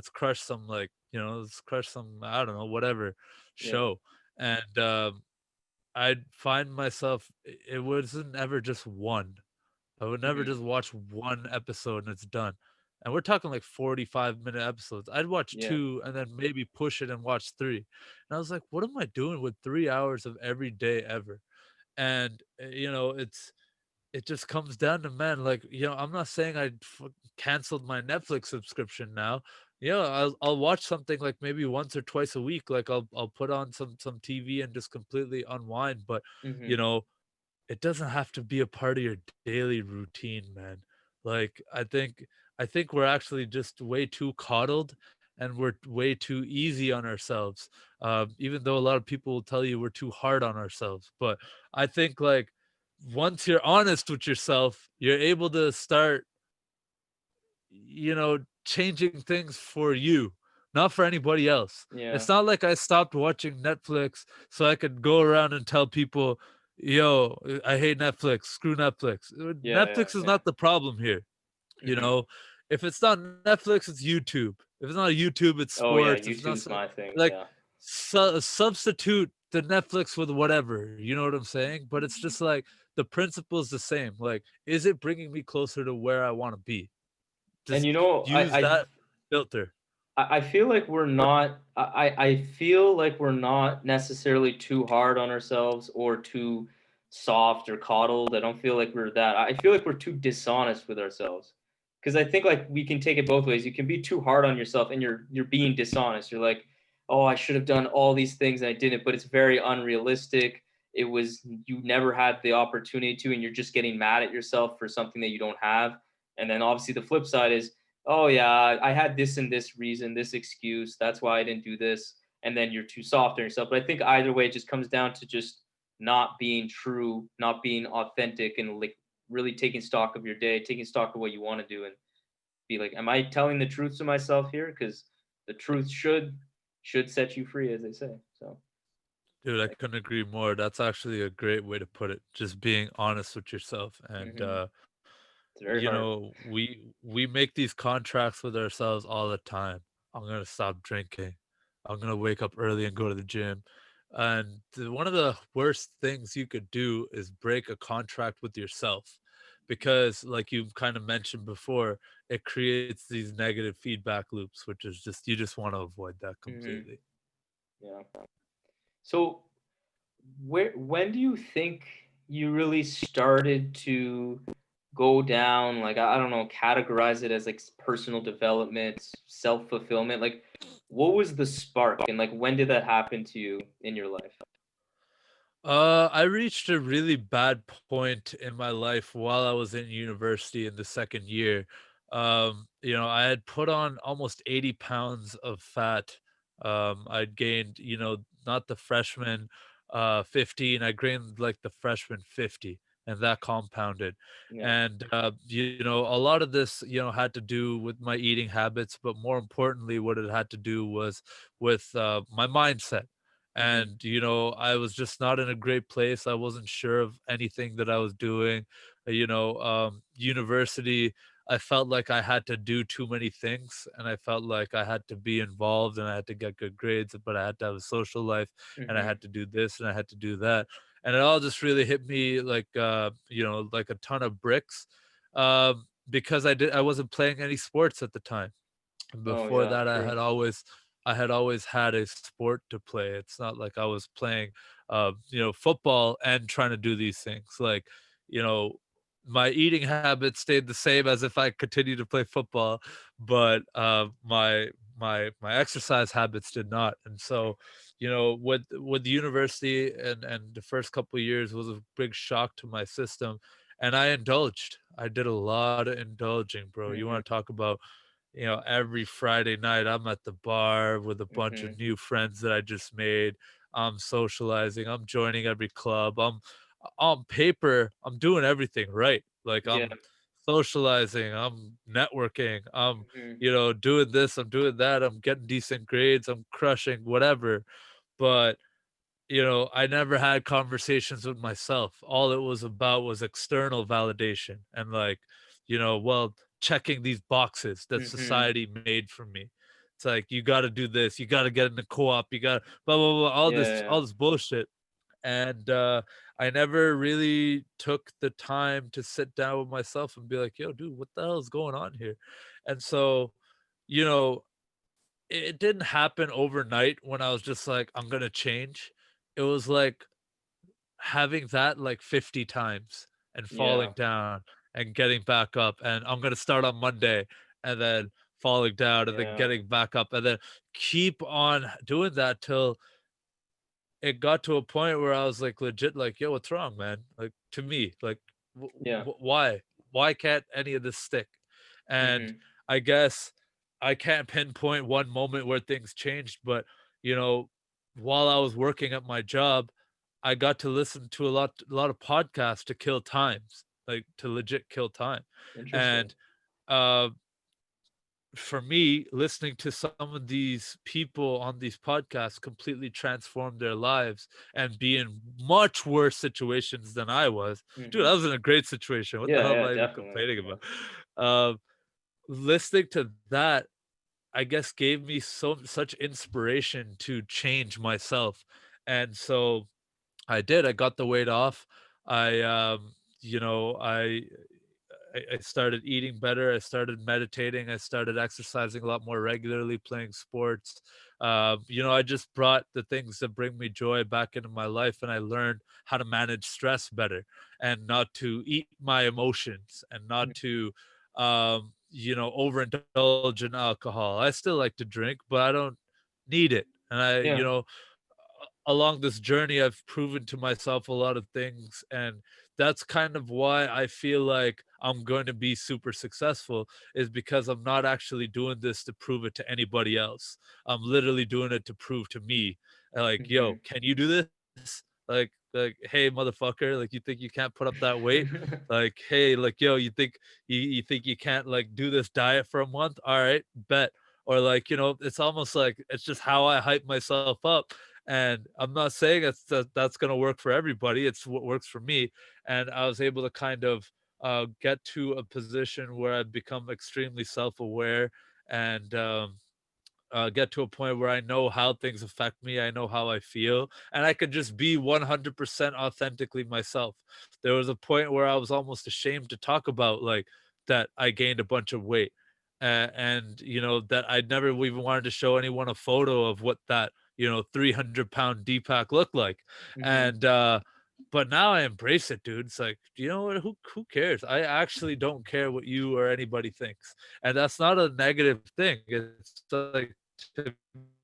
crush some, like, let's crush some, I don't know, whatever Yeah. show. And I'd find myself, it wasn't ever just one. I would never Mm-hmm. just watch one episode and it's done. And we're talking like 45-minute episodes. I'd watch Yeah. two and then maybe push it and watch three. And I was like, what am I doing with 3 hours of every day ever? And it just comes down to, man, like, I'm not saying canceled my Netflix subscription now. I'll watch something like maybe once or twice a week. Like I'll put on some TV and just completely unwind. But you Mm-hmm. know, it doesn't have to be a part of your daily routine, man. Like I think we're actually just way too coddled and we're way too easy on ourselves. Even though a lot of people will tell you we're too hard on ourselves, but I think, like, once you're honest with yourself, you're able to start, changing things for you, not for anybody else. Yeah. It's not like I stopped watching Netflix so I could go around and tell people, yo, I hate Netflix, screw Netflix. Yeah. Yeah. Netflix is Yeah. not the problem here. You Mm-hmm. know, if it's not Netflix, it's YouTube. If it's not YouTube, it's Oh yeah, sports. If it's not YouTube's my thing. like, Yeah. substitute the Netflix with whatever. You know what I'm saying? But it's just like the principle is the same. Like, is it bringing me closer to where I want to be? And Just use that filter. I feel like we're not. I feel like we're not necessarily too hard on ourselves or too soft or coddled. I don't feel like we're that. I feel like we're too dishonest with ourselves. Because I think like we can take it both ways. You can be too hard on yourself and you're being dishonest. You're like, oh, I should have done all these things and I didn't, but it's very unrealistic. It was you never had the opportunity to, and you're just getting mad at yourself for something that you don't have. And then obviously the flip side is, oh yeah, I had this and this reason, this excuse, that's why I didn't do this, and then you're too soft on yourself. But I think either way, it just comes down to just not being true, not being authentic, and like really taking stock of your day, taking stock of what you want to do, and be like, am I telling the truth to myself here? Because the truth should set you free, as they say. So Dude, I like, couldn't agree more. That's actually a great way to put it. Just being honest with yourself. And it's very hard. we make these contracts with ourselves all the time. I'm gonna stop drinking. I'm gonna wake up early and go to the gym. And one of the worst things you could do is break a contract with yourself, because, like you kind of mentioned before, it creates these negative feedback loops, which is just, you just want to avoid that Hmm. completely. Yeah. So when do you think you really started to go down, like, I don't know, categorize it as like personal development, self-fulfillment, like what was the spark and like when did that happen to you in your life? I reached a really bad point in my life while I was in university in the second year. I had put on almost 80 pounds of fat. I'd gained, not the freshman 15, I gained like the freshman 50, and that compounded. Yeah. And, a lot of this, had to do with my eating habits, but more importantly, what it had to do was with my mindset. Hmm. And I was just not in a great place. I wasn't sure of anything that I was doing. University, I felt like I had to do too many things, and I felt like I had to be involved and I had to get good grades, but I had to have a social life, and I Hmm. had to do this and I had to do that. And it all just really hit me like, like a ton of bricks, because I wasn't playing any sports at the time. Oh Before yeah, that, true. I had always had a sport to play. It's not like I was playing football and trying to do these things. Like, you know my eating habits stayed the same as if I continued to play football, but my exercise habits did not. And so, with the university, and the first couple of years was a big shock to my system, and I did a lot of indulging, bro. You Hmm. want to talk about, every Friday night I'm at the bar with a bunch Hmm. of new friends that I just made. I'm socializing, I'm joining every club. On paper, I'm doing everything right. Like, Yeah. socializing, I'm networking, I'm, Mhm. doing this, I'm doing that, I'm getting decent grades, I'm crushing whatever. But I never had conversations with myself. All it was about was external validation and like, well, checking these boxes that Mhm. society made for me. It's like you got to do this, you got to get in the co-op, you got blah blah blah, all Yeah, this, yeah. all this bullshit. And I never really took the time to sit down with myself and be like, "Yo, dude, what the hell is going on here?" And so, you know, it didn't happen overnight when I was just like, "I'm gonna change." It was like having that like 50 times and falling Yeah. down and getting back up, and I'm gonna start on Monday, and then falling down and then Yeah. getting back up, and then keep on doing that till it got to a point where I was like legit like, "Yo, what's wrong, man?" Like to me, like, Yeah. why? Why can't any of this stick?" And Mhm. I guess I can't pinpoint one moment where things changed, but you know, while I was working at my job, I got to listen to a lot of podcasts to kill times, like to legit kill time. Interesting. And uh for me, listening to some of these people on these podcasts completely transform their lives and be in much worse situations than I was. Dude, I Mhm. was in a great situation. What the Yeah, hell am yeah, I even definitely. complaining about? Um, Listening to that, I guess, gave me such inspiration to change myself. And so I did. I got the weight off. I you know, I started eating better. I started meditating. I started exercising a lot more regularly, playing sports. I just brought the things that bring me joy back into my life, and I learned how to manage stress better and not to eat my emotions and not Mm. to, overindulge in alcohol. I still like to drink, but I don't need it. And Yeah. along this journey, I've proven to myself a lot of things, and that's kind of why I feel like I'm going to be super successful, is because I'm not actually doing this to prove it to anybody else. I'm literally doing it to prove to me, like, yo, Mhm. can you do this? Like, hey, motherfucker, like, you think you can't put up that weight? Like, hey, like, yo, you think you can't like do this diet for a month? All right, bet. Or like, it's almost like it's just how I hype myself up. And I'm not saying that's going to work for everybody. It's what works for me. And I was able to kind of get to a position where I've become extremely self-aware and get to a point where I know how things affect me. I know how I feel, and I could just be 100% authentically myself. There was a point where I was almost ashamed to talk about like that I gained a bunch of weight, and that I never even wanted to show anyone a photo of what that 300-pound Deepak looked like, Mhm. and but now I embrace it, dude. It's like, you know what? Who cares? I actually don't care what you or anybody thinks, and that's not a negative thing. It's like, to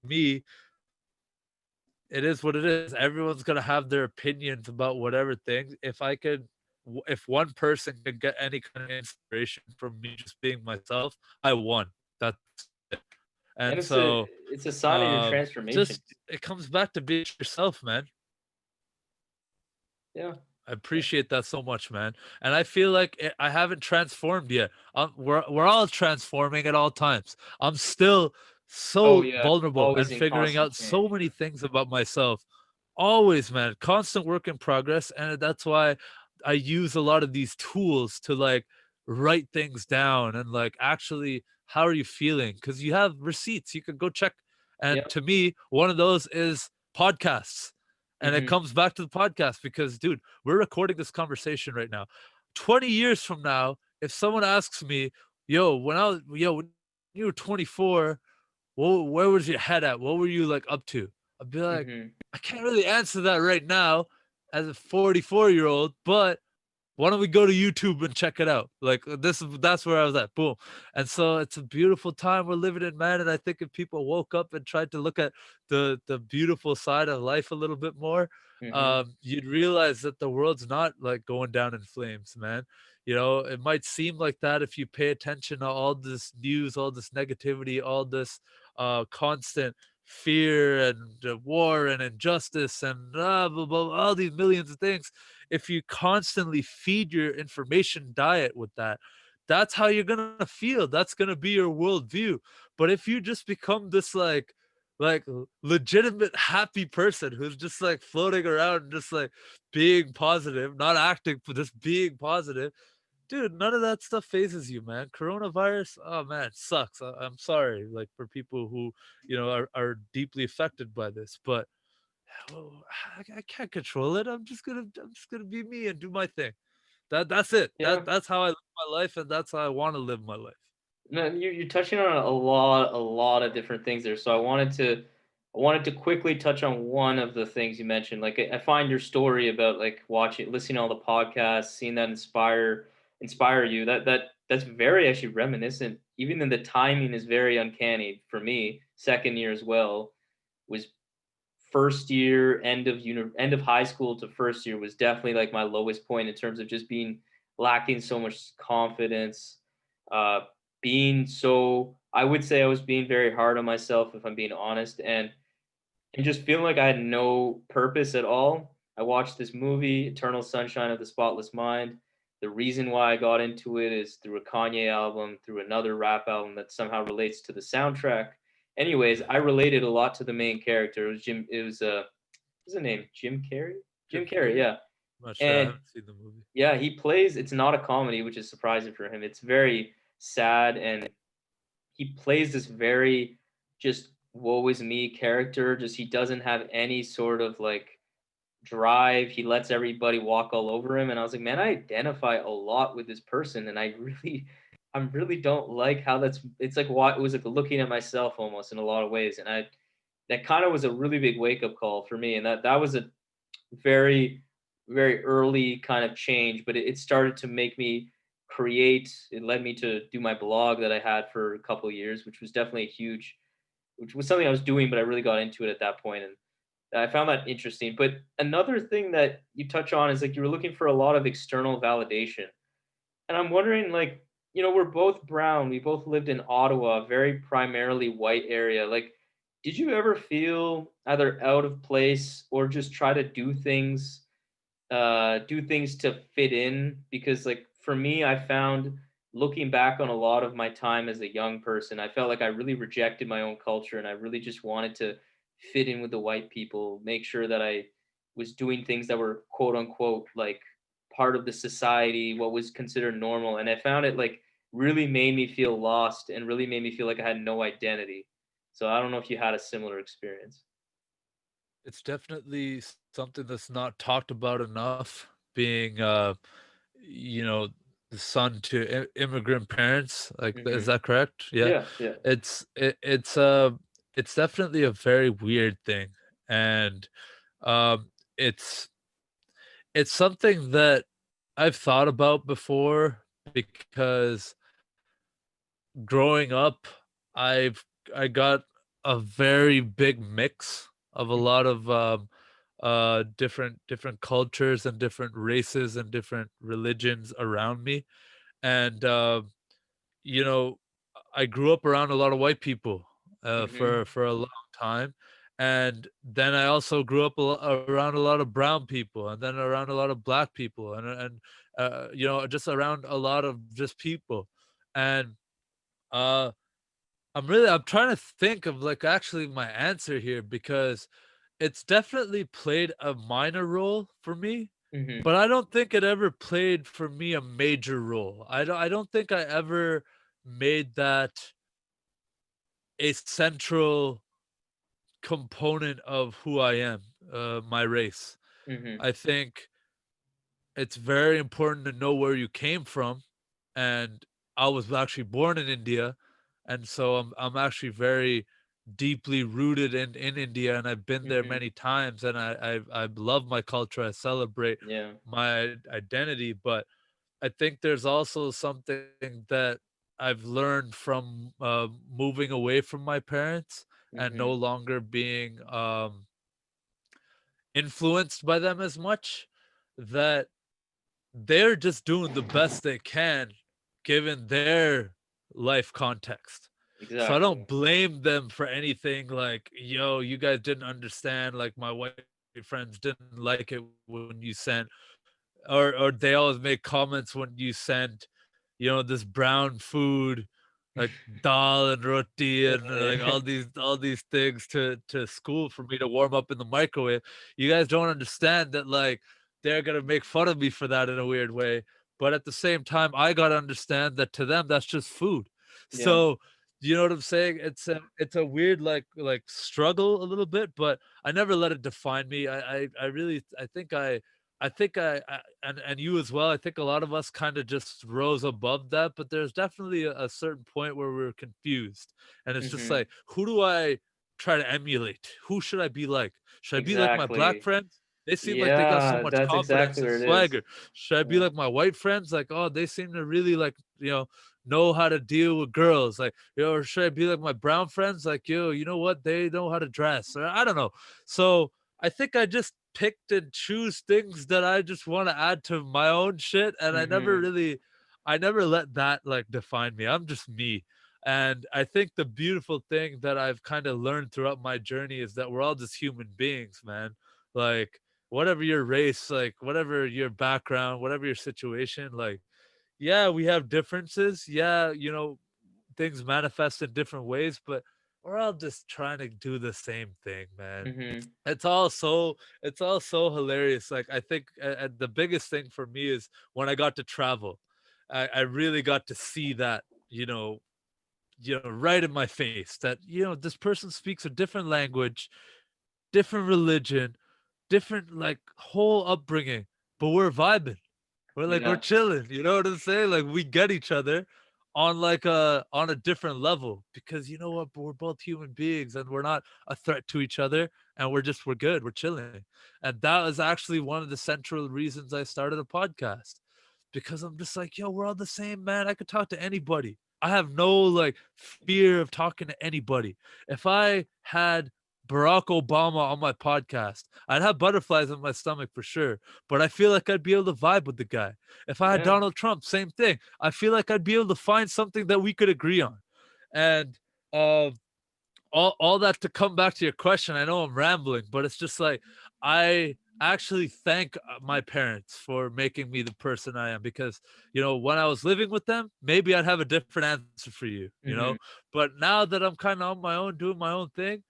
me, it is what it is. Everyone's gonna have their opinions about whatever things. If one person could get any kind of inspiration from me just being myself, I won. That's it. And And it's a so, it's a sign of your just transformation. it comes back to being yourself, man. Yeah. I appreciate that so much, man. And I feel like I haven't transformed yet. We're all transforming at all times. I'm still Oh, so yeah. vulnerable Always and in figuring constant out so change. many things about myself. Always, man. Constant work in progress. And that's why I use a lot of these tools to like write things down and like actually, how are you feeling? Because you have receipts you could go check. And Yep. to me, one of those is podcasts. And it Mhm. comes back to the podcast because, dude, we're recording this conversation right now. 20 years from now, if someone asks me, when you were 24, where was your head at? What were you like up to? I'd be like, Mhm. I can't really answer that right now as a 44-year-old, but why don't we go to YouTube and check it out? Like that's where I was at. Boom. And so it's a beautiful time we're living in, man. And I think if people woke up and tried to look at the beautiful side of life a little bit more, Mhm. you'd realize that the world's not like going down in flames, man. It might seem like that if you pay attention to all this news, all this negativity, all this constant fear and war and injustice and blah, blah, all these millions of things. If you constantly feed your information diet with that, that's how you're gonna feel. That's gonna be your worldview. But if you just become this like legitimate happy person who's just like floating around, just like being positive, not acting, but just being positive, dude, none of that stuff phases you, man. Coronavirus, oh man, sucks. I'm sorry, like for people who are deeply affected by this, but oh, I can't control it. I'm just gonna be me and do my thing. That's it. Yeah. That's how I live my life, and that's how I want to live my life. No, you're touching on a lot of different things there. So I wanted to quickly touch on one of the things you mentioned. Like I find your story about like watching, listening to all the podcasts, seeing that inspire you. That's very actually reminiscent. Even then, the timing is very uncanny for me. Second year as well was first year, end of high school to first year was definitely like my lowest point in terms of just being lacking so much confidence, uh, being so. I would say I was being very hard on myself if I'm being honest, and just feeling like I had no purpose at all. I watched this movie, Eternal Sunshine of the Spotless Mind. The reason why I got into it is through a Kanye album, through another rap album that somehow relates to the soundtrack. Anyways, I related a lot to the main character. It was Jim. It was what's his name? Jim Carrey. Jim Jim Carrey, Carrey? yeah. I'm not sure. I And haven't seen the movie. yeah, he plays. It's not a comedy, which is surprising for him. It's very sad, and he plays this very just woe is me character. Just he doesn't have any sort of like drive. He lets everybody walk all over him, and I was like, man, I identify a lot with this person, and I really don't like how that's. It's like what it was like looking at myself almost in a lot of ways, and I that kind of was a really big wake up call for me, and that was a very very early kind of change, but it started to make me create. It led me to do my blog that I had for a couple of years, which was definitely a huge, which was something I was doing, but I really got into it at that point, and I found that interesting. But another thing that you touch on is like you were looking for a lot of external validation. And I'm wondering, like, we're both brown. We both lived in Ottawa, a very primarily white area. Like, did you ever feel either out of place or just try to do things to fit in? Because, like, for me, I found looking back on a lot of my time as a young person, I felt like I really rejected my own culture and I really just wanted to fit in with the white people, make sure that I was doing things that were quote unquote like part of the society, what was considered normal. And I found it like really made me feel lost and really made me feel like I had no identity. So I don't know if you had a similar experience. It's definitely something that's not talked about enough. Being, you know, the son to immigrant parents. Like, is Hmm. that correct? Yeah, Yeah, yeah. it's it, it's uh it's definitely a very weird thing, and um, it's it's something that I've thought about before because growing up, I've I got a very big mix of a lot of different cultures and different races and different religions around me, and you know, I grew up around a lot of white people Hmm. for a long time, and then I also grew up around a lot of brown people, and then around a lot of black people, and just around a lot of just people, and uh I'm trying to think of like actually my answer here because it's definitely played a minor role for me, Hmm. but I don't think it ever played for me a major role. I don't think I ever made that a central component of who I am, my race. Hmm. I think it's very important to know where you came from, and I was actually born in India, and so I'm actually very deeply rooted in India, and I've been there Hmm. many times, and I love my culture. I celebrate Yeah. my identity, but I think there's also something that I've learned from moving away from my parents and no Hmm. longer being influenced by them as much, that they're just doing the best they can given their life context. So I don't Exactly. blame them for anything like, yo, you guys didn't understand, like my white friends didn't like it when you sent, or they always make comments when you sent this brown food, like dal and roti and like all these things to school for me to warm up in the microwave. You guys don't understand that like they're gonna make fun of me for that in a weird way. But at the same time, I gotta understand that to them that's just food. Yeah. So you know what I'm saying? It's a weird like struggle a little bit, but I never let it define me. I really I think and you as well. I think a lot of us kind of just rose above that, but there's definitely a certain point where we're confused, and it's just Mhm. like, who do I try to emulate? Who should I be like? Should I be like my black Exactly. friends? They seem like they got so Yeah, much that's confidence exactly and where it is. swagger. Should I be Yeah. like my white friends? Like, oh, they seem to really like know how to deal with girls. Like, or should I be like my brown friends? Like, yo, you know what? They know how to dress. Or I don't know. So I think I just picked and choose things that I just want to add to my own shit. And Mhm. I never let that like define me. I'm just me. And I think the beautiful thing that I've kind of learned throughout my journey is that we're all just human beings, man. Like, whatever your race, like, whatever your background, whatever your situation, like, yeah, we have differences. Yeah, things manifest in different ways, but we're all just trying to do the same thing, man. Mhm. It's all so hilarious. Like I think the biggest thing for me is when I got to travel. I really got to see that, right in my face that, this person speaks a different language, different religion, different like whole upbringing, but we're vibing. We're Yeah. chilling, you know what I'm saying? Like we get each other on a different level because you know what, we're both human beings and we're not a threat to each other and we're good, we're chilling. And that was actually one of the central reasons I started a podcast because I'm just like, yo, we're all the same, man. I could talk to anybody. I have no like fear of talking to anybody. If I had Barack Obama on my podcast, I'd have butterflies in my stomach for sure, but I feel like I'd be able to vibe with the guy. If I had Yeah. Donald Trump, same thing. I feel like I'd be able to find something that we could agree on. And uh, all that to come back to your question, I know I'm rambling, but it's just like I actually thank my parents for making me the person I am because when I was living with them, maybe I'd have a different answer for you. Mhm. But now that I'm kind of on my own, doing my own thing,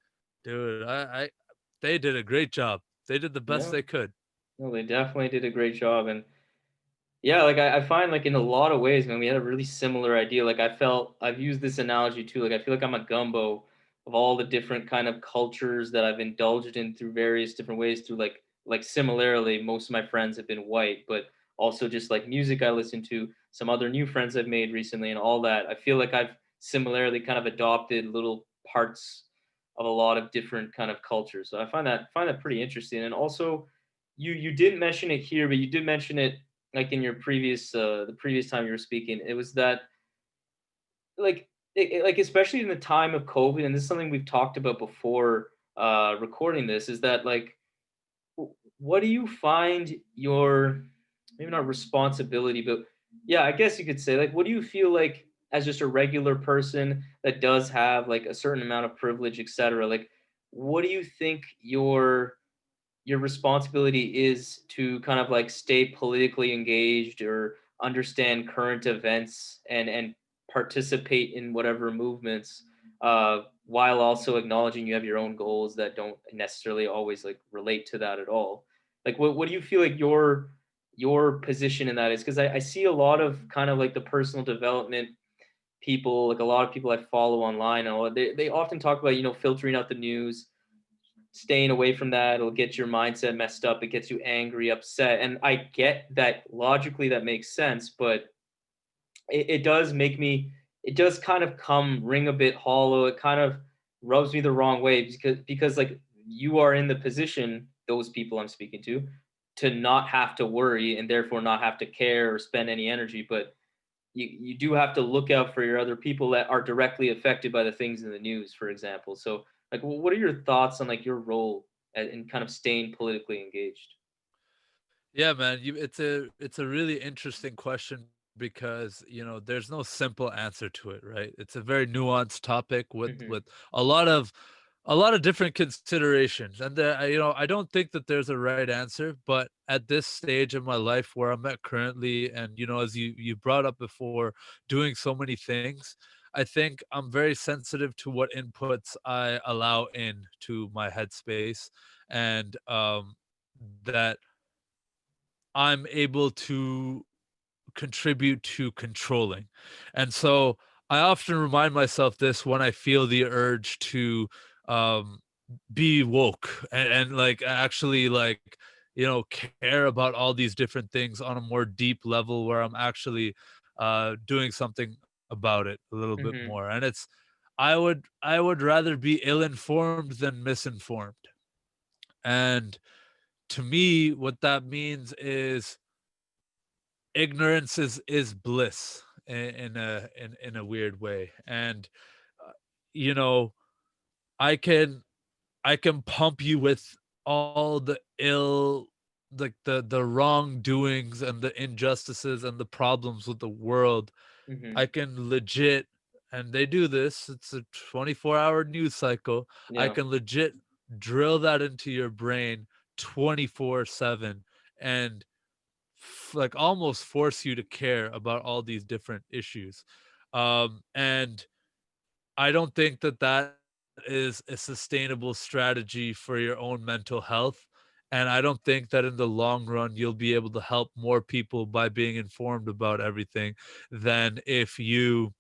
dude, I they did a great job. They did the best Yeah. they could. No, they definitely did a great job, and yeah, like I find like in a lot of ways, man, we had a really similar idea. Like I've used this analogy too. Like I feel like I'm a gumbo of all the different kind of cultures that I've indulged in through various different ways. Through like similarly, most of my friends have been white, but also just like music I listen to, some other new friends I've made recently, and all that. I feel like I've similarly kind of adopted little parts of a lot of different kind of cultures. So I find that pretty interesting. And also, you didn't mention it here, but you did mention it like in your previous the previous time you were speaking. It was that like like especially in the time of COVID, and this is something we've talked about before recording this, is that like what do you find your, maybe not responsibility, but yeah, I guess you could say, like, what do you feel like as just a regular person that does have like a certain amount of privilege, etc., like what do you think your responsibility is to kind of like stay politically engaged or understand current events and participate in whatever movements, while also acknowledging you have your own goals that don't necessarily always like relate to that at all. Like what do you feel like your position in that is? Because I see a lot of kind of like the personal development people, like a lot of people I follow online, and all, they often talk about, filtering out the news, staying away from that. It'll get your mindset messed up. It gets you angry, upset. And I get that logically that makes sense, but it does make me, it does kind of come ring a bit hollow. It kind of rubs me the wrong way because like you are in the position, those people I'm speaking to not have to worry and therefore not have to care or spend any energy. But you do have to look out for your other people that are directly affected by the things in the news, for example. So, like, what are your thoughts on like your role in kind of staying politically engaged? Yeah, man, it's a really interesting question because there's no simple answer to it, right? It's a very nuanced topic with Hmm. with a lot of a lot of different considerations, and I don't think that there's a right answer, but at this stage in my life where I'm at currently, and as you brought up before, doing so many things, I think I'm very sensitive to what inputs I allow in to my headspace, and that I'm able to contribute to controlling. And so I often remind myself this when I feel the urge to um be woke, and like actually like care about all these different things on a more deep level where I'm actually doing something about it a little bit Mhm. more. And it's I would rather be ill informed than misinformed. And to me what that means is ignorance is bliss in a weird way. And uh, you know i can I can pump you with all the ill, like the wrongdoings and the injustices and the problems with the world. I Mhm. can legit, and they do this, it's a 24-hour news cycle. I Yeah. can legit drill that into your brain 24/7 and like almost force you to care about all these different issues. And I don't think that that is a sustainable strategy for your own mental health. And I don't think that in the long run, you'll be able to help more people by being informed about everything than if you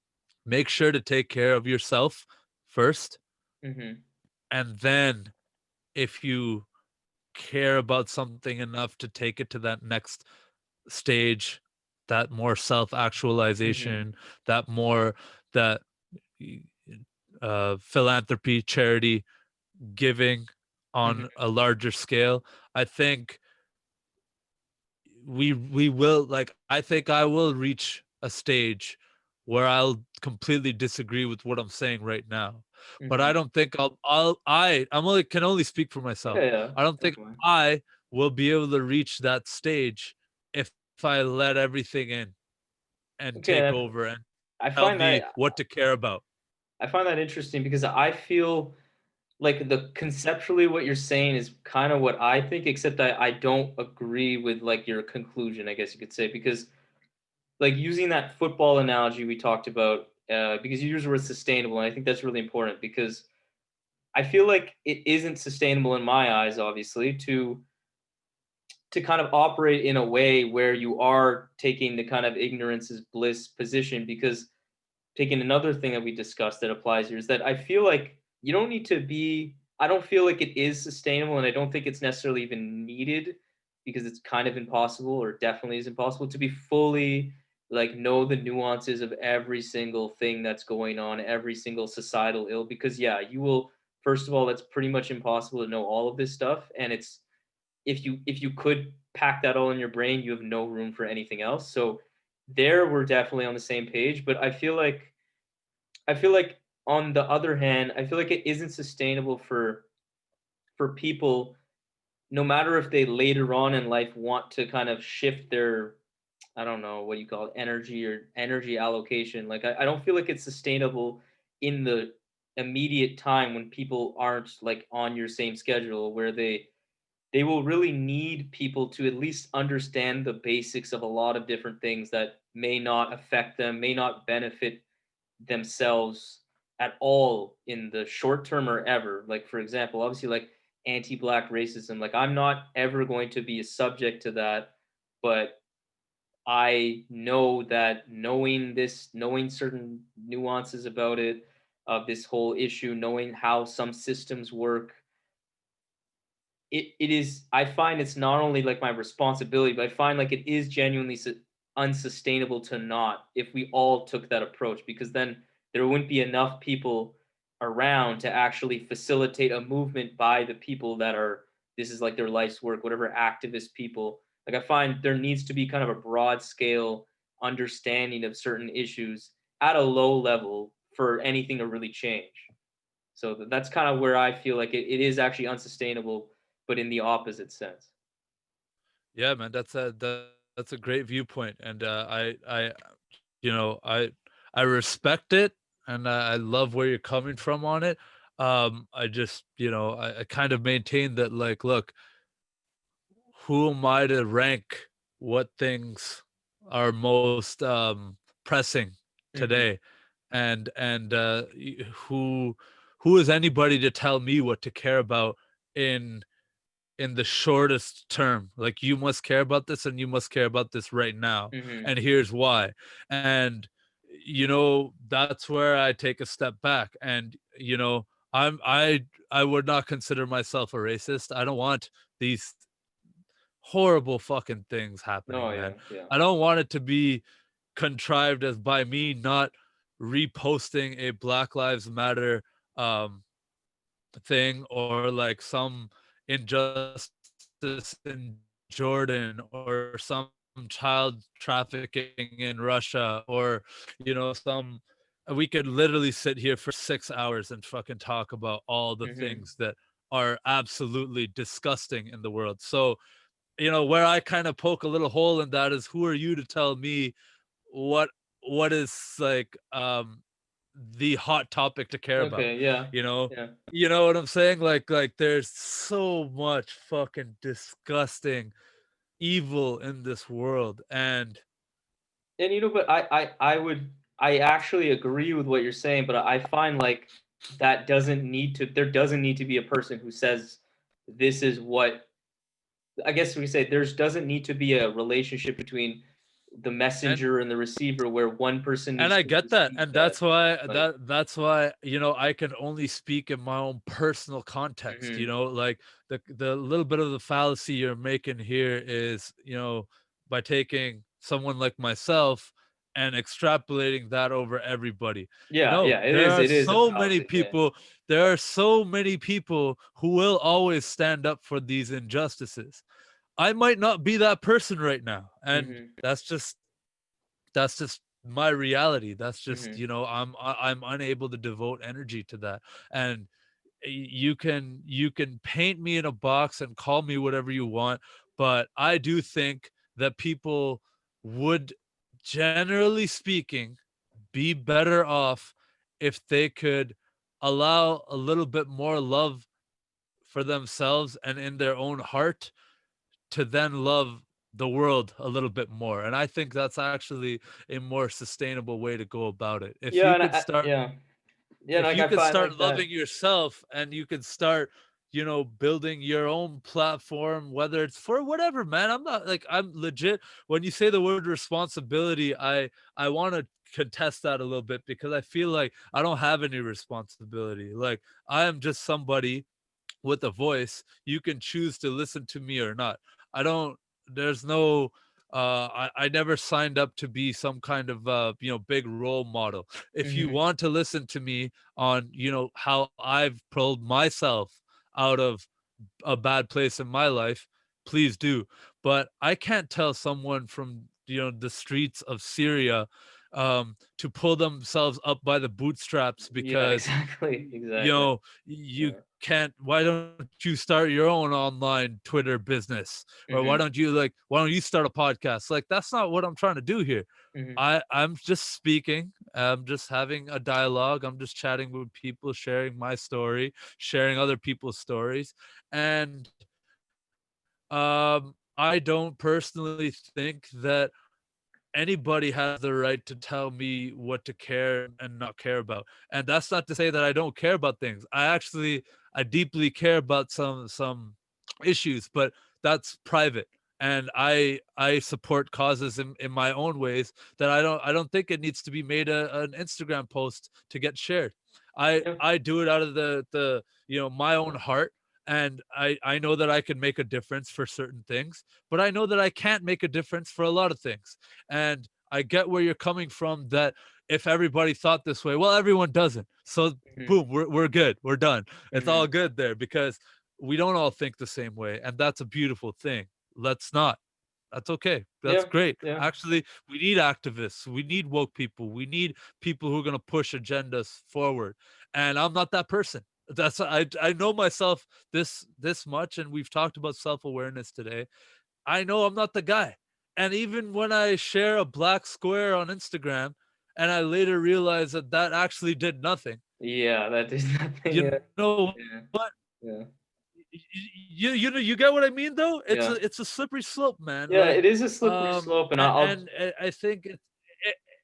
make sure to take care of yourself first. Mhm. And then if you care about something enough to take it to that next stage, that more Mhm. self-actualization, that more that y- philanthropy, charity, giving Mhm. on a larger scale. I think we will, like, I think I will reach a stage where I'll completely disagree with what I'm saying right now. But I Mhm. don't think I'm only can only speak for Yeah, myself. yeah, I don't think definitely. I will be able to reach that stage if I let everything in and Okay, take over and I tell find me that what to care about. I find that interesting because I feel like the conceptually what you're saying is kind of what I think, except I don't agree with like your conclusion, I guess you could say, because like using that football analogy we talked about, because you used the word sustainable, and I think that's really important because I feel like it isn't sustainable in my eyes, obviously, to kind of operate in a way where you are taking the kind of ignorance is bliss position. Because taking another thing that we discussed that applies here is that I feel like you don't need to be, I don't feel like it is sustainable, and I don't think it's necessarily even needed because it's kind of impossible, or definitely is impossible to be fully like know the nuances of every single thing that's going on, every single societal ill, because yeah, you will, first of all, that's pretty much impossible to know all of this stuff. And it's, if you could pack that all in your brain, you have no room for anything else. So there we're definitely on the same page. But I feel like on the other hand, I feel like it isn't sustainable for people, no matter if they later on in life want to kind of shift their, I don't know what you call it, energy or energy allocation. Like I don't feel like it's sustainable in the immediate time when people aren't like on your same schedule, where they will really need people to at least understand the basics of a lot of different things that may not affect them, may not benefit themselves at all in the short term or ever. Like, for example, obviously, like anti black racism, like, I'm not ever going to be a subject to that, but I know that knowing this, knowing certain nuances about it, of this whole issue, knowing how some systems work, it is, I find it's not only like my responsibility, but I find like it is genuinely unsustainable to not, if we all took that approach, because then there wouldn't be enough people around to actually facilitate a movement by the people that are, this is like their life's work, whatever activist people. Like I find there needs to be kind of a broad scale understanding of certain issues at a low level for anything to really change. So that's kind of where I feel like it is actually unsustainable, but in the opposite sense. Yeah, man, that's a great viewpoint, and you know, I respect it, and I love where you're coming from on it. I just, I kind of maintain that, like, look, who am I to rank what things are most pressing Mm-hmm. today? Who is anybody to tell me what to care about in the shortest term? Like, you must care about this, and you must care about this right now, Mm-hmm. and here's why. And that's where I take a step back. And I would not consider myself a racist. I don't want these horrible fucking things happening, No, man. yeah, yeah. I don't want it to be contrived as by me not reposting a Black Lives Matter um thing, or like some injustice in Jordan, or some child trafficking in Russia, or some we could literally sit here for 6 hours and fucking talk about all the Mm-hmm. things that are absolutely disgusting in the world. So, where I kind of poke a little hole in that is, who are you to tell me what is like the hot topic to care about? Okay, yeah, You know, yeah. you know what I'm saying? Like there's so much fucking disgusting evil in this world. And And but I actually agree with what you're saying, but I find like that doesn't need to there doesn't need to be a person who says this is what I guess we say there's doesn't need to be a relationship between the and messenger and the receiver where one person And needs I to get that, receive and that. Like, that's why, I can only speak in my own personal context. mm-hmm, Like, the little bit of the fallacy you're making here is, by taking someone like myself and extrapolating that over everybody. yeah, No, yeah, it is a fallacy. Yeah. there are so many people who will always stand up for these injustices. I might not be that person right now, and Mm-hmm, that's just my reality. That's just, mm-hmm. I'm unable to devote energy to that. And you can paint me in a box and call me whatever you want, but I do think that people would, generally speaking, be better off if they could allow a little bit more love for themselves and in their own heart, to then love the world a little bit more. And I think that's actually a more sustainable way to go about it. If Yeah, you and could start yeah, yeah, if like you I could find start like that. loving yourself, and you could start, building your own platform, whether it's for whatever, man. I'm not like, I'm legit, when you say the word responsibility, I want to contest that a little bit, because I feel like I don't have any responsibility. Like, I am just somebody with a voice. You can choose to listen to me or not. I don't There's no I never signed up to be some kind of big role model. If you Mm-hmm, want to listen to me on, how I've pulled myself out of a bad place in my life, please do. But I can't tell someone from, the streets of Syria to pull themselves up by the bootstraps, yeah, because exactly, you exactly. know you Yeah. can't. Why don't you start your own online Twitter business? Or Mm-hmm, why don't you start a podcast? Like, that's not what I'm trying to do here. mm-hmm. I'm just speaking. I'm just having a dialogue. I'm just chatting with people, sharing my story, sharing other people's stories. And I don't personally think that anybody has the right to tell me what to care and not care about. And that's not to say that I don't care about things. I deeply care about some issues, but that's private. And I support causes in my own ways, that I don't think it needs to be made an Instagram post to get shared. Yeah. I do it out of the my own heart. And I know that I can make a difference for certain things, but I know that I can't make a difference for a lot of things. And I get where you're coming from, that if everybody thought this way, well, everyone doesn't. So Mm-hmm, boom, we're good. We're done. It's all mm-hmm. good there, because we don't all think the same way. And that's a beautiful thing. Let's not. That's okay. That's Yeah, great. yeah. Actually, we need activists. We need woke people. We need people who are going to push agendas forward. And I'm not that person. I know myself this much, and we've talked about self-awareness today. I know I'm not the guy. And even when I share a black square on Instagram, and I later realize that that actually did nothing, Yeah, that is nothing. You know Yeah, what? yeah, You get what I mean though? yeah, It's a slippery slope, man. yeah. Like It is a slippery slope, and I'll I think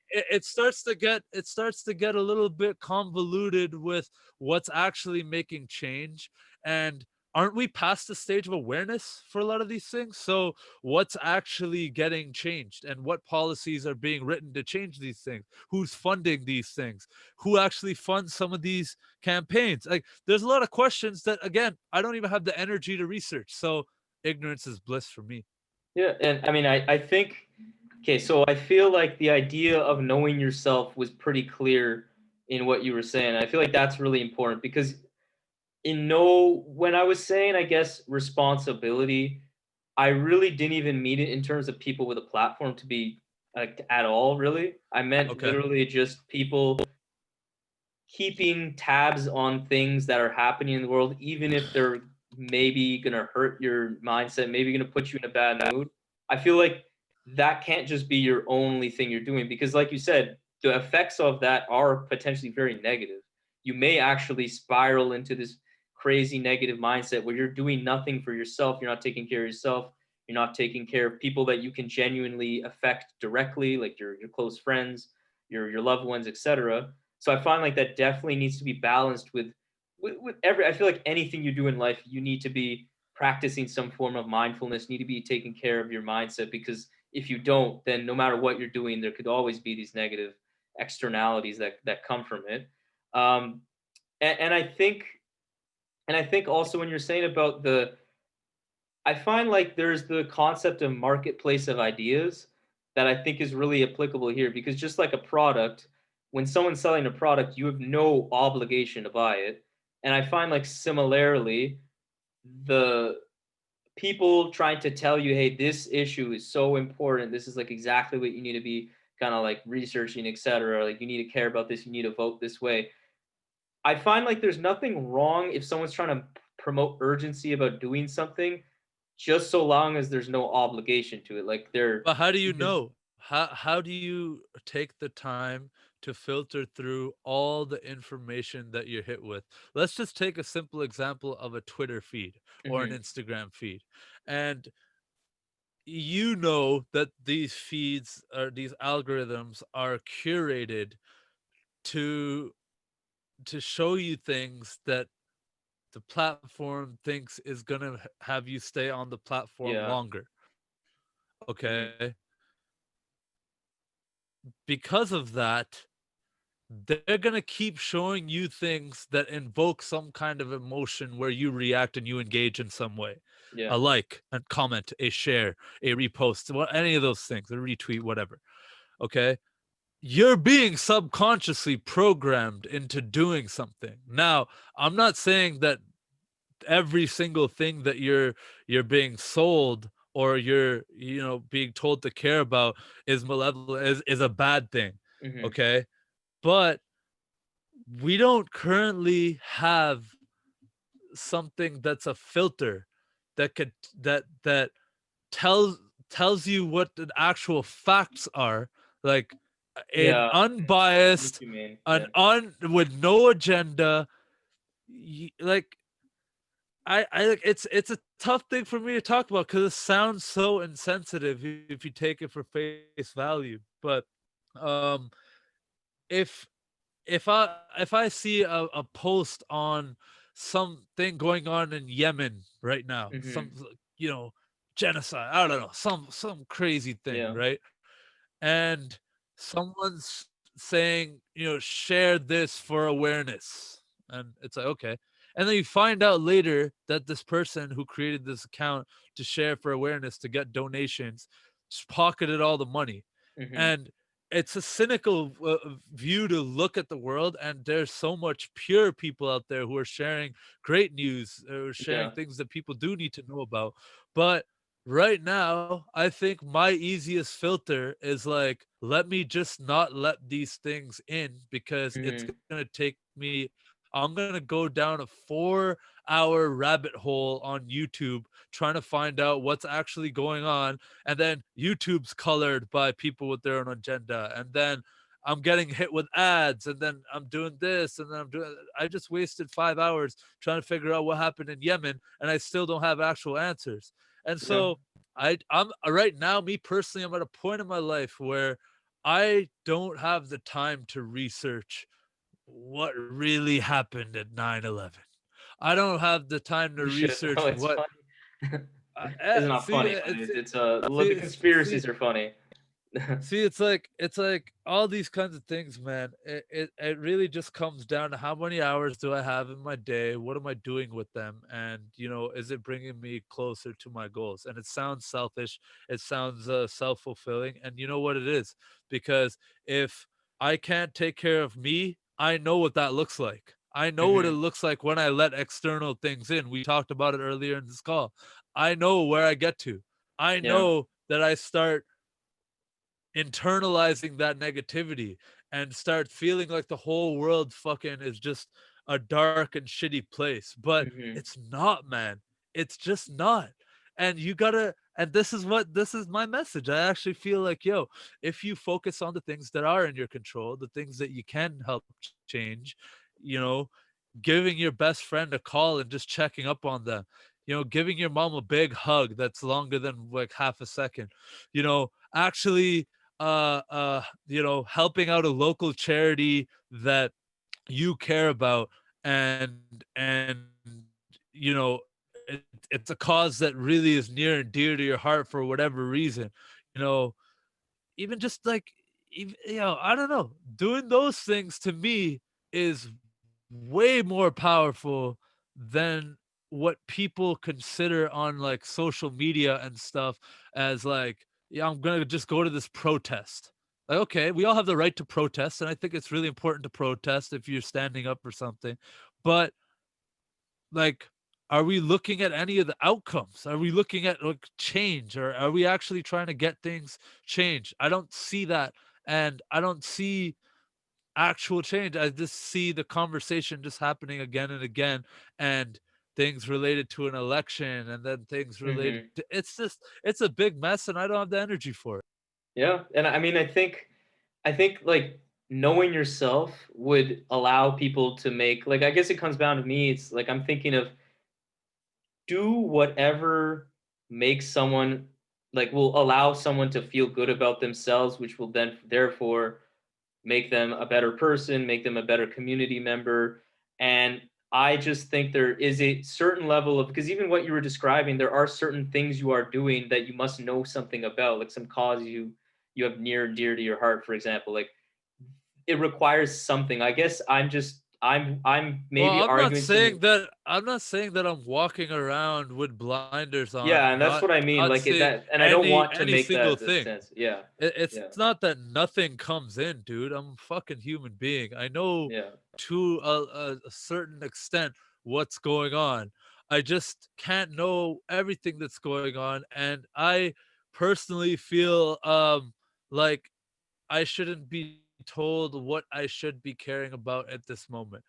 it starts to get a little bit convoluted with what's actually making change. And aren't we past the stage of awareness for a lot of these things? So what's actually getting changed, and what policies are being written to change these things? Who's funding these things? Who actually funds some of these campaigns? Like, there's a lot of questions that, again, I don't even have the energy to research. So ignorance is bliss for me. yeah, and I mean, I think okay, so I feel like the idea of knowing yourself was pretty clear in what you were saying. I feel like that's really important because when I was saying, I guess, responsibility, I really didn't even mean it in terms of people with a platform to be like at all, really. I meant Okay. literally just people keeping tabs on things that are happening in the world, even if they're maybe gonna hurt your mindset, maybe gonna put you in a bad mood. I feel like that can't just be your only thing you're doing because, like you said, the effects of that are potentially very negative. You may actually spiral into this crazy negative mindset where you're doing nothing for yourself. You're not taking care of yourself. You're not taking care of people that you can genuinely affect directly, like your close friends, your loved ones, etc. So I find like that definitely needs to be balanced with every. I feel like anything you do in life, you need to be practicing some form of mindfulness. Need to be taking care of your mindset because if you don't, then no matter what you're doing, there could always be these negative externalities that come from it. Um, and I think also when you're saying about I find like there's the concept of marketplace of ideas that I think is really applicable here because just like a product, when someone's selling a product, you have no obligation to buy it. And I find like similarly, the people trying to tell you, hey, this issue is so important. This is like exactly what you need to be kind of like researching, etc. Like you need to care about this, you need to vote this way. I find like there's nothing wrong if someone's trying to promote urgency about doing something, just so long as there's no obligation to it. Like they're But how do you because know? How do you take the time to filter through all the information that you're hit with? Let's just take a simple example of a Twitter feed or an mhm, Instagram feed. And you know that these feeds or these algorithms are curated to show you things that the platform thinks is going to have you stay on the platform yeah, longer. mhm, Okay? Because of that, they're gonna keep showing you things that invoke some kind of emotion where you react and you engage in some way. yeah, A like, a comment, a share, a repost, any of those things, a retweet, whatever. Okay. You're being subconsciously programmed into doing something. Now, I'm not saying that every single thing that you're being sold or you're being told to care about is malevolent, is a bad thing. mhm, Okay. But we don't currently have something that's a filter that could that tells tells you what the actual facts are, like an yeah. I know what unbiased, you mean. an Yeah, with no agenda. Like like it's a tough thing for me to talk about because it sounds so insensitive if you take it for face value. But um if if I see a post on something going on in Yemen right now, some, mhm, you know genocide, I don't know, some crazy thing, yeah, right? And someone's saying, share this for awareness. And it's like, okay. And then you find out later that this person who created this account to share for awareness to get donations just pocketed all the money. mhm, And it's a cynical view to look at the world. And there's so much pure people out there who are sharing great news, or sharing yeah, things that people do need to know about. But right now, I think my easiest filter is like, let me just not let these things in because it's mhm, going to take me, I'm going to go down a 4-hour rabbit hole on YouTube trying to find out what's actually going on. And then YouTube's colored by people with their own agenda. And then I'm getting hit with ads, and then I'm doing this, and then I just wasted 5 hours trying to figure out what happened in Yemen, and I still don't have actual answers. And Yeah. so I'm right now, me personally, I'm at a point in my life where I don't have the time to research what really happened at 9/11. I don't have the time to You should. No, research it's what. funny. It's not See, funny, but it's the see, see, conspiracies are funny. See, it's like all these kinds of things, man. It really just comes down to how many hours do I have in my day? What am I doing with them? And is it bringing me closer to my goals? And it sounds selfish. It sounds self-fulfilling. And you know what it is? Because if I can't take care of me, I know what that looks like. I know what it Hmm. looks like when I let external things in. We talked about it earlier in this call. I know where I get to. I Yeah. know that I start internalizing that negativity and start feeling like the whole world fucking is just a dark and shitty place. But Hmm. it's not, man. It's just not. And you gotta, and this is my message. I actually feel like, yo, if you focus on the things that are in your control, the things that you can help change, you know, giving your best friend a call and just checking up on them, giving your mom a big hug that's longer than like half a second, actually helping out a local charity that you care about, and it's a cause that really is near and dear to your heart for whatever reason, you know, even just like, even, I don't know, doing those things to me is way more powerful than what people consider on like social media and stuff as like, yeah, I'm gonna just go to this protest. Like, okay, we all have the right to protest, and I think it's really important to protest if you're standing up for something. But like, are we looking at any of the outcomes? Are we looking at like change, or are we actually trying to get things changed? I don't see that, and I don't see actual change. I just see the conversation just happening again and again, and things related to an election, and then things related Hmm. to, it's a big mess, and I don't have the energy for it. Yeah, and I mean, I think like knowing yourself would allow people to make, like, I guess it comes down to me. It's like I'm thinking of, do whatever makes someone, like, will allow someone to feel good about themselves, which will then therefore make them a better person, make them a better community member. And I just think there is a certain level of, because even what you were describing, there are certain things you are doing that you must know something about, like some cause you have near and dear to your heart, for example. Like, it requires something. I guess I'm Well, maybe arguing something. I'm not saying that I'm walking around with blinders Yeah, on, and that's what I mean. not Like seeing that, and I don't want to any make single that the thing. sense. Yeah, It's yeah, not that nothing comes in, dude. I'm a fucking human being. I know yeah. to a certain extent what's going on. I just can't know everything that's going on, and I personally feel like I shouldn't be told what I should be caring about at this moment.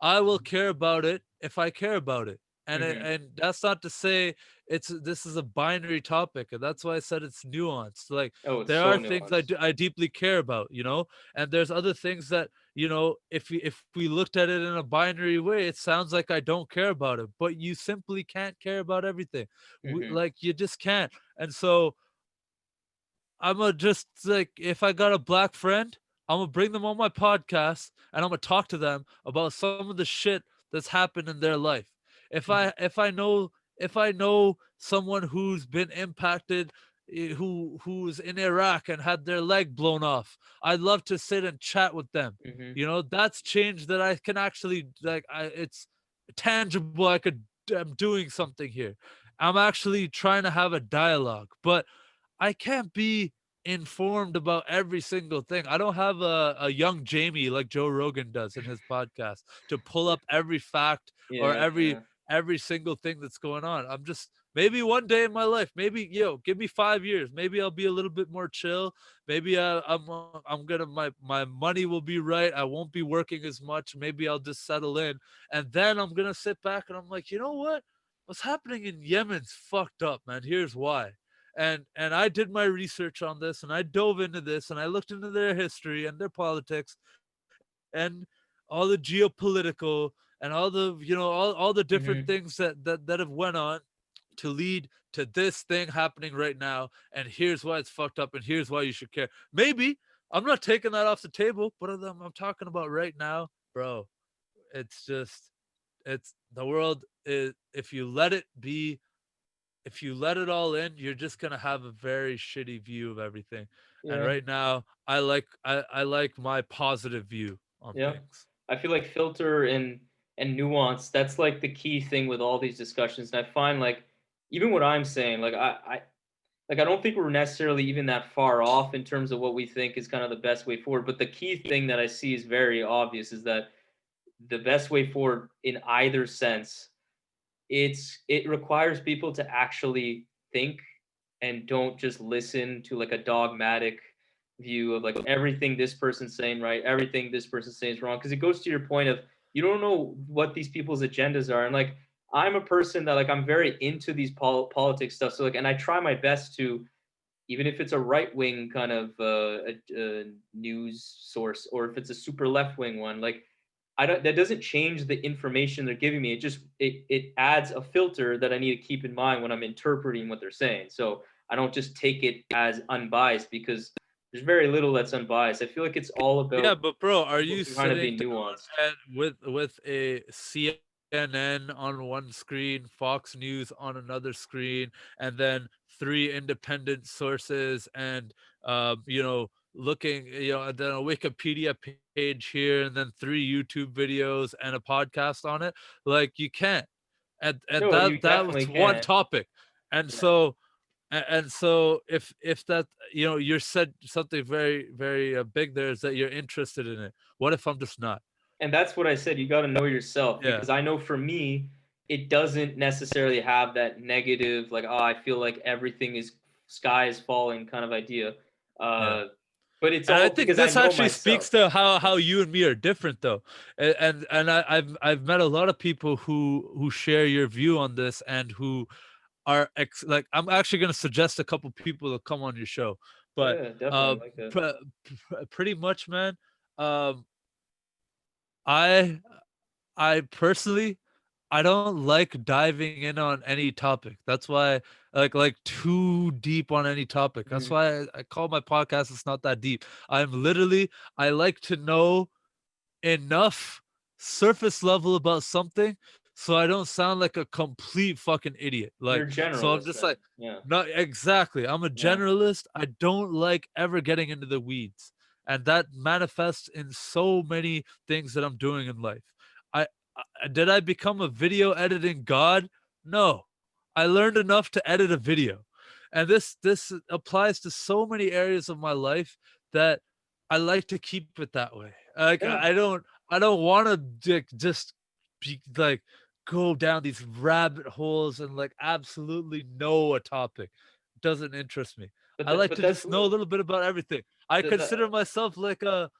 I will care about it if I care about it. Hmm. And that's not to say this is a binary topic, and that's why I said it's nuanced. Like, Oh, it's there so are things nuanced. I deeply care about, and there's other things that, if we looked at it in a binary way, it sounds like I don't care about it, but you simply can't care about everything. Hmm. Like, you just can't. And so Imma just like, if I got a black friend, Imma bring them on my podcast, and Imma talk to them about some of the shit that's happened in their life. If I know someone who's been impacted, who's in Iraq and had their leg blown off, I'd love to sit and chat with them. Hmm. That's change that I can actually, like, it's tangible. I'm doing something here. I'm actually trying to have a dialogue, but I can't be informed about every single thing. I don't have a young Jamie like Joe Rogan does in his podcast to pull up every fact or Yeah, yeah. every single thing that's going on. I'm just, maybe one day in my life, maybe, give me 5 years, maybe I'll be a little bit more chill. Maybe I'm gonna, my money will be right. I won't be working as much. Maybe I'll just settle in, and then I'm gonna sit back and I'm like, you know what? What's happening in Yemen's fucked up, man. Here's why. And I did my research on this, and I dove into this, and I looked into their history and their politics and all the geopolitical and all the, all the different Mm-hmm. things that have went on to lead to this thing happening right now. And here's why it's fucked up, and here's why you should care. Maybe I'm not taking that off the table, but I'm talking about right now, bro. It's just, it's the world is, if you let it all in, you're just gonna have a very shitty view of everything. And Yeah. right now, I like my positive view on Yeah. things. I feel like filter and nuance, that's like the key thing with all these discussions. And I find like even what I'm saying, like I don't think we're necessarily even that far off in terms of what we think is kind of the best way forward. But the key thing that I see is very obvious is that the best way forward in either sense, it requires people to actually think and don't just listen to like a dogmatic view of like everything this person's saying right, everything this person's saying is wrong. Because it goes to your point of you don't know what these people's agendas are, and like I'm a person that like I'm very into these politics stuff. So like, and I try my best to, even if it's a right wing kind of a news source, or if it's a super left wing one, like I don't, that doesn't change the information they're giving me. It just it adds a filter that I need to keep in mind when I'm interpreting what they're saying. So I don't just take it as unbiased, because there's very little that's unbiased. I feel like it's all Yeah, about but bro, are people you trying to sitting be down nuanced. and with a CNN on one screen, Fox News on another screen, and then three independent sources, and looking, and then a Wikipedia page here, and then three YouTube videos and a podcast on it? Like, you can't. And No, you that was definitely one can't. topic. And Yeah. so, and so, if that, you said something very, very big there, is that you're interested in it. What if I'm just not? And that's what I said. You got to know yourself, Yeah, because I know for me, it doesn't necessarily have that negative, like, oh, I feel like everything is sky is falling kind of idea. yeah. Uh, but it's And I all think because I this know actually myself. speaks to how you and me are different, though. I've met a lot of people who share your view on this, and who are like, I'm actually going to suggest a couple people to come on your show. Oh But yeah, definitely uh like that. pretty much, man. um I I personally, I don't like diving in on any topic. That's why, like too deep on any topic. That's Mm-hmm. why I call my podcast "It's Not That Deep." I like to know enough surface level about something, so I don't sound like a complete fucking idiot. You're Like, a so I'm generalist just then. like, Yeah, not exactly. I'm a yeah. generalist. I don't like ever getting into the weeds. And that manifests in so many things that I'm doing in life. Did I become a video editing god? No. I learned enough to edit a video. And this applies to so many areas of my life, that I like to keep it that way. Like, Yeah. I don't want to just be like, go down these rabbit holes and like absolutely know a topic. It doesn't interest me. But I like but to that's just know a what little bit about everything. I consider the myself like a,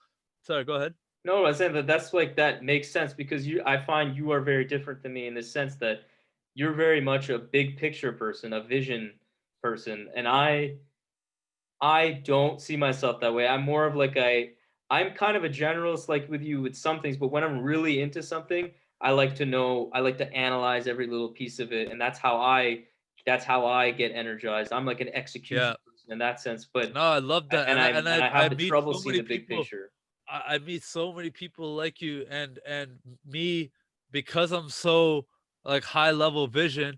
sorry, go ahead. no, I'm saying that that's like that makes sense, because you I find you are very different than me in the sense that you're very much a big picture person, a vision person, and I don't see myself that way. I'm more of like I'm kind of a generalist like with you with some things, but when I'm really into something, I like to know, I like to analyze every little piece of it, and that's how I get energized. I'm like an Yeah. execution person in that sense, but No, I love that. and I I have the meet trouble so see many the big people. picture. I meet so many people like you, and me, because I'm so like high level vision,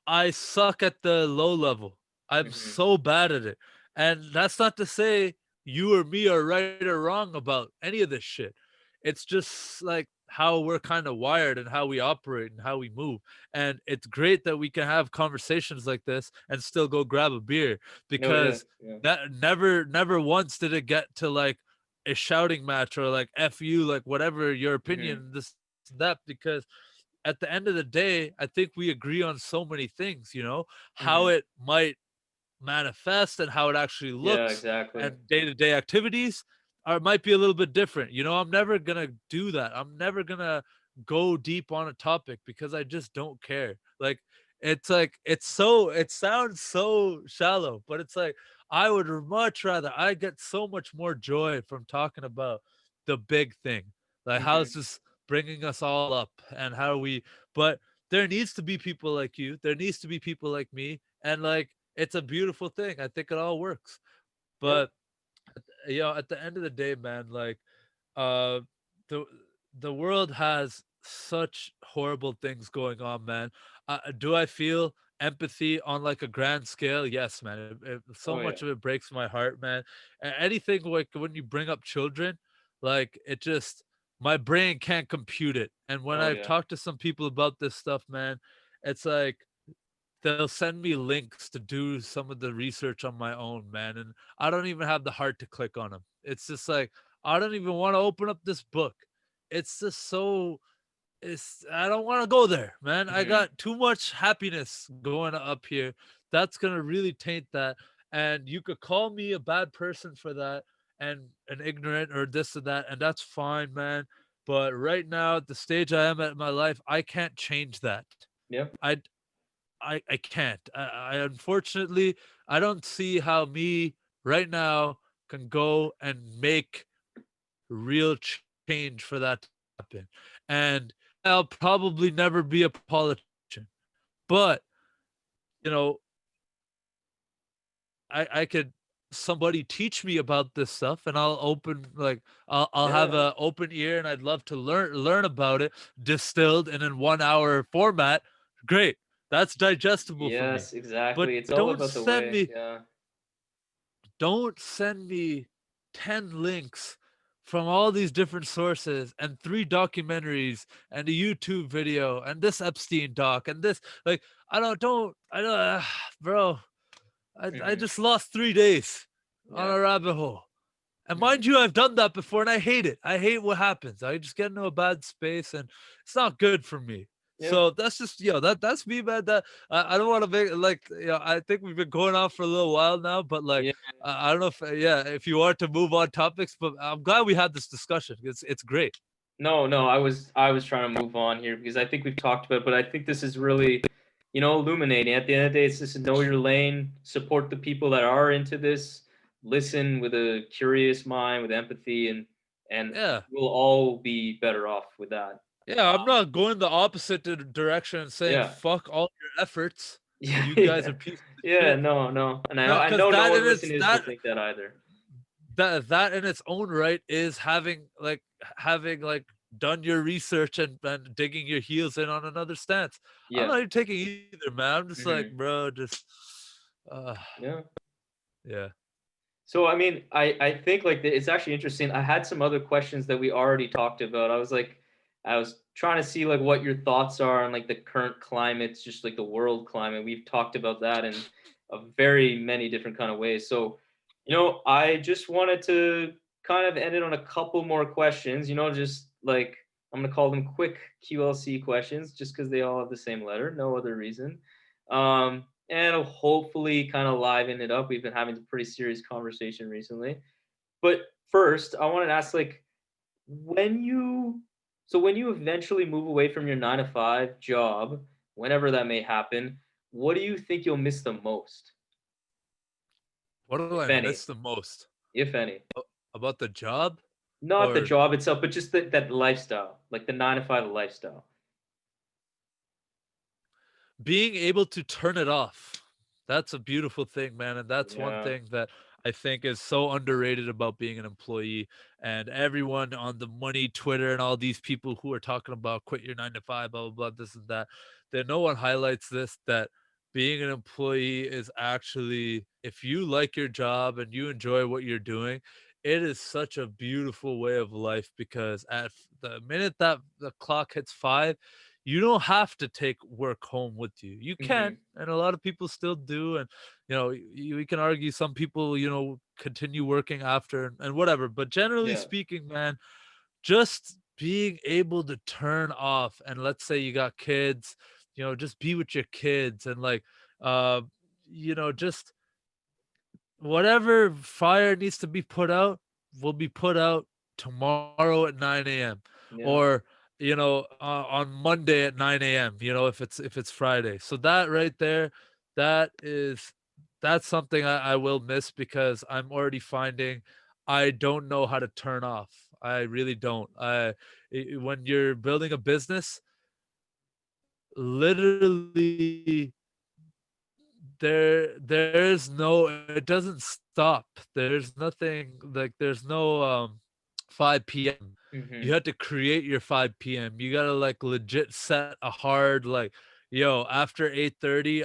I suck at the low level. I'm Hmm. so bad at it. And that's not to say you or me are right or wrong about any of this shit. It's just like how we're kind of wired, and how we operate, and how we move. And it's great that we can have conversations like this and still go grab a beer, No, yeah, because yeah. that never once did it get to like a shouting match, or like F you, like whatever your Hmm. opinion, this, that, because at the end of the day, I think we agree on so many things, how Hmm. it might manifest, and how it actually Yeah, looks, exactly. and day-to-day activities are might be a little bit different. I'm never gonna do that. I'm never gonna go deep on a topic, because I just don't care. Like, It's like it sounds so shallow, but it's like I would much rather I get so much more joy from talking about the big thing. Like how's Mm-hmm. this bringing us all up and how we but there needs to be people like you. There needs to be people like me and like it's a beautiful thing. I think it all works. Yep. But at the end of the day, man, like uh the the world has such horrible things going on, man. Do I feel empathy on like a grand scale? Yes, man. So Oh yeah. much of it breaks my heart, man. Anything like when you bring up children, like it just my brain can't compute it. And when Oh I've yeah. talked to some people about this stuff, man, it's like they'll send me links to do some of the research on my own, man. And I don't even have the heart to click on them. It's just like, I don't even want to open up this book. It's just so, I don't want to go there, man. I Mm-hmm. got too much happiness going up here. That's going to really taint that. And you could call me a bad person for that and an ignorant or this or that. And that's fine, man. But right now, at the stage I am at in my life, I can't change that. Yep. I I can't. I unfortunately I don't see how me right now can go and make real change for that to happen. And I'll probably never be a politician. But, you know, I could somebody teach me about this stuff and I'll open like I'll have Yeah. a open ear and I'd love to learn about it distilled and in 1 hour format. Great. That's digestible for me. Yes, But exactly. It's all about the way. me Yeah. don't send me 10 links from all these different sources and 3 documentaries and a YouTube video and this Epstein doc and this like I don't bro I Mm-hmm. just lost 3 days on Yeah. a rabbit hole. And Mm-hmm. mind you, I've done that before and I hate it. I hate what happens. I just get into a bad space and it's not good for me. Yep. So that's just that's me, man. That I don't want to make like I think we've been going on for a little while now, but like Yeah. I don't know if if you want to move on topics, but I'm glad we had this discussion. It's great. No, no, I was trying to move on here because I think we've talked about it, but I think this is really, illuminating. At the end of the day, it's just know your lane, support the people that are into this, listen with a curious mind, with empathy, and Yeah. we'll all be better off with that. Yeah, I'm not going the opposite direction and saying Yeah. fuck all your efforts. Yeah, You guys yeah. are pieces of Yeah, shit. no, no. And No, I because know no that one and it's listening will think that either. that in its own right is having like done your research and digging your heels in on another stance. I'm Yeah. not even taking either, man. I'm just like, Hmm. bro, just uh Yeah. yeah. So I mean, I think like it's actually interesting. I had some other questions that we already talked about. I was trying to see like what your thoughts are on like the current climate, just like the world climate. We've talked about that in a very many different kind of ways. So, I just wanted to kind of end it on a couple more questions. Just like I'm gonna call them quick QLC questions, just because they all have the same letter, no other reason. And it'll hopefully kind of liven it up. We've been having a pretty serious conversation recently. But first, I want to ask like when you when you eventually move away from your 9 to 5 job, whenever that may happen, what do you think you'll miss the most, What do if I any? miss the most If any. about the job? Not the Or job itself, but just that lifestyle, like the 9 to 5 lifestyle. being able to turn it off. That's a beautiful thing, man. And that's one Yeah. thing that I think is so underrated about being an employee. And everyone on the money Twitter and all these people who are talking about quit your 9 to 5, blah, blah, blah, this and that no one highlights this that being an employee is actually, if you like your job and you enjoy what you're doing, it is such a beautiful way of life because the minute that the clock hits 5, you don't have to take work home with you. You Hmm. can, and a lot of people still do. And we can argue some people, continue working after and whatever. But generally Yeah. speaking, man, just being able to turn off and let's say you got kids, just be with your kids and like, uh, just whatever fire needs to be put out will be put out tomorrow at 9 a.m. Yeah. Or on Monday at 9 a.m. If it's Friday. So that right there, that is that's something I will miss because I'm already finding I don't know how to turn off. I really don't. When you're building a business, literally there's no it doesn't stop. There's nothing like there's no 5 p.m. Mm-hmm. You have to create your 5 p.m. You gotta like legit set a hard like, yo, after 8:30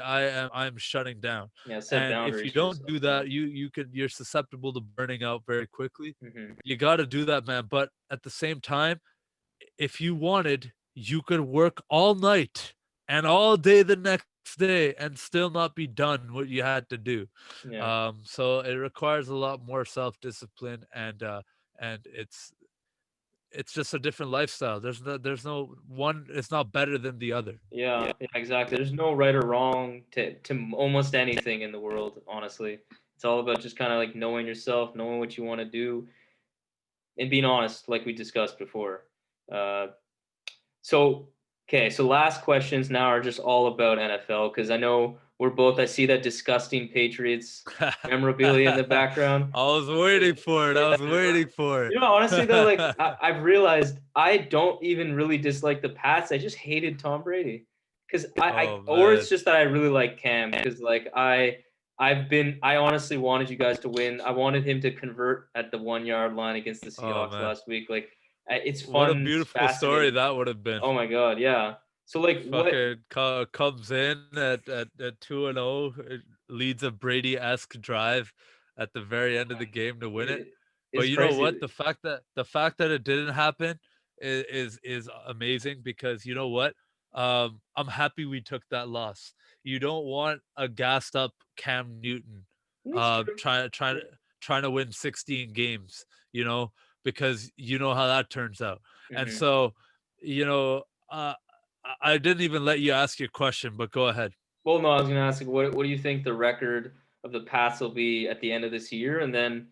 I'm shutting down. Yeah, set And if you boundaries for don't yourself. do Yeah. that, you're susceptible to burning out very quickly. Mm-hmm. You gotta do that, man. But at the same time, if you wanted, you could work all night and all day the next day and still not be done what you had to do. Yeah. So it requires a lot more self-discipline and it's just a different lifestyle. There's no one, it's not better than the other. Yeah, yeah, exactly. There's no right or wrong to almost anything in the world, honestly. It's all about just kind of like knowing yourself, knowing what you want to do, and being honest, like we discussed before. Uh, so, okay, so last questions now are just all about NFL because I know we're both. I see that disgusting Patriots memorabilia in the background. I was waiting for it. I Yeah, was waiting for it. honestly though, like I've realized I don't even really dislike the Pats. I just hated Tom Brady because Oh or man. it's just that I really like Cam because like I honestly wanted you guys to win. I wanted him to convert at the 1 yard line against the Oh Seahawks man. last week. Like it's What a fun, it's beautiful story fascinating. that would have been. Oh my god, yeah. So like what? Fucking comes in at 2-0, leads a Brady-esque drive at the very end of the game to win it. It, But it's you know what? crazy. The fact that it didn't happen is amazing because you know what? I'm happy we took that loss. You don't want a gassed up Cam Newton It's uh true. trying trying trying to win 16 games, because you know how that turns out. And Hmm. so, you know, uh I didn't even let you ask your question, but go ahead. Well, no, I was gonna ask, like, what do you think the record of the Pats will be at the end of this year, and then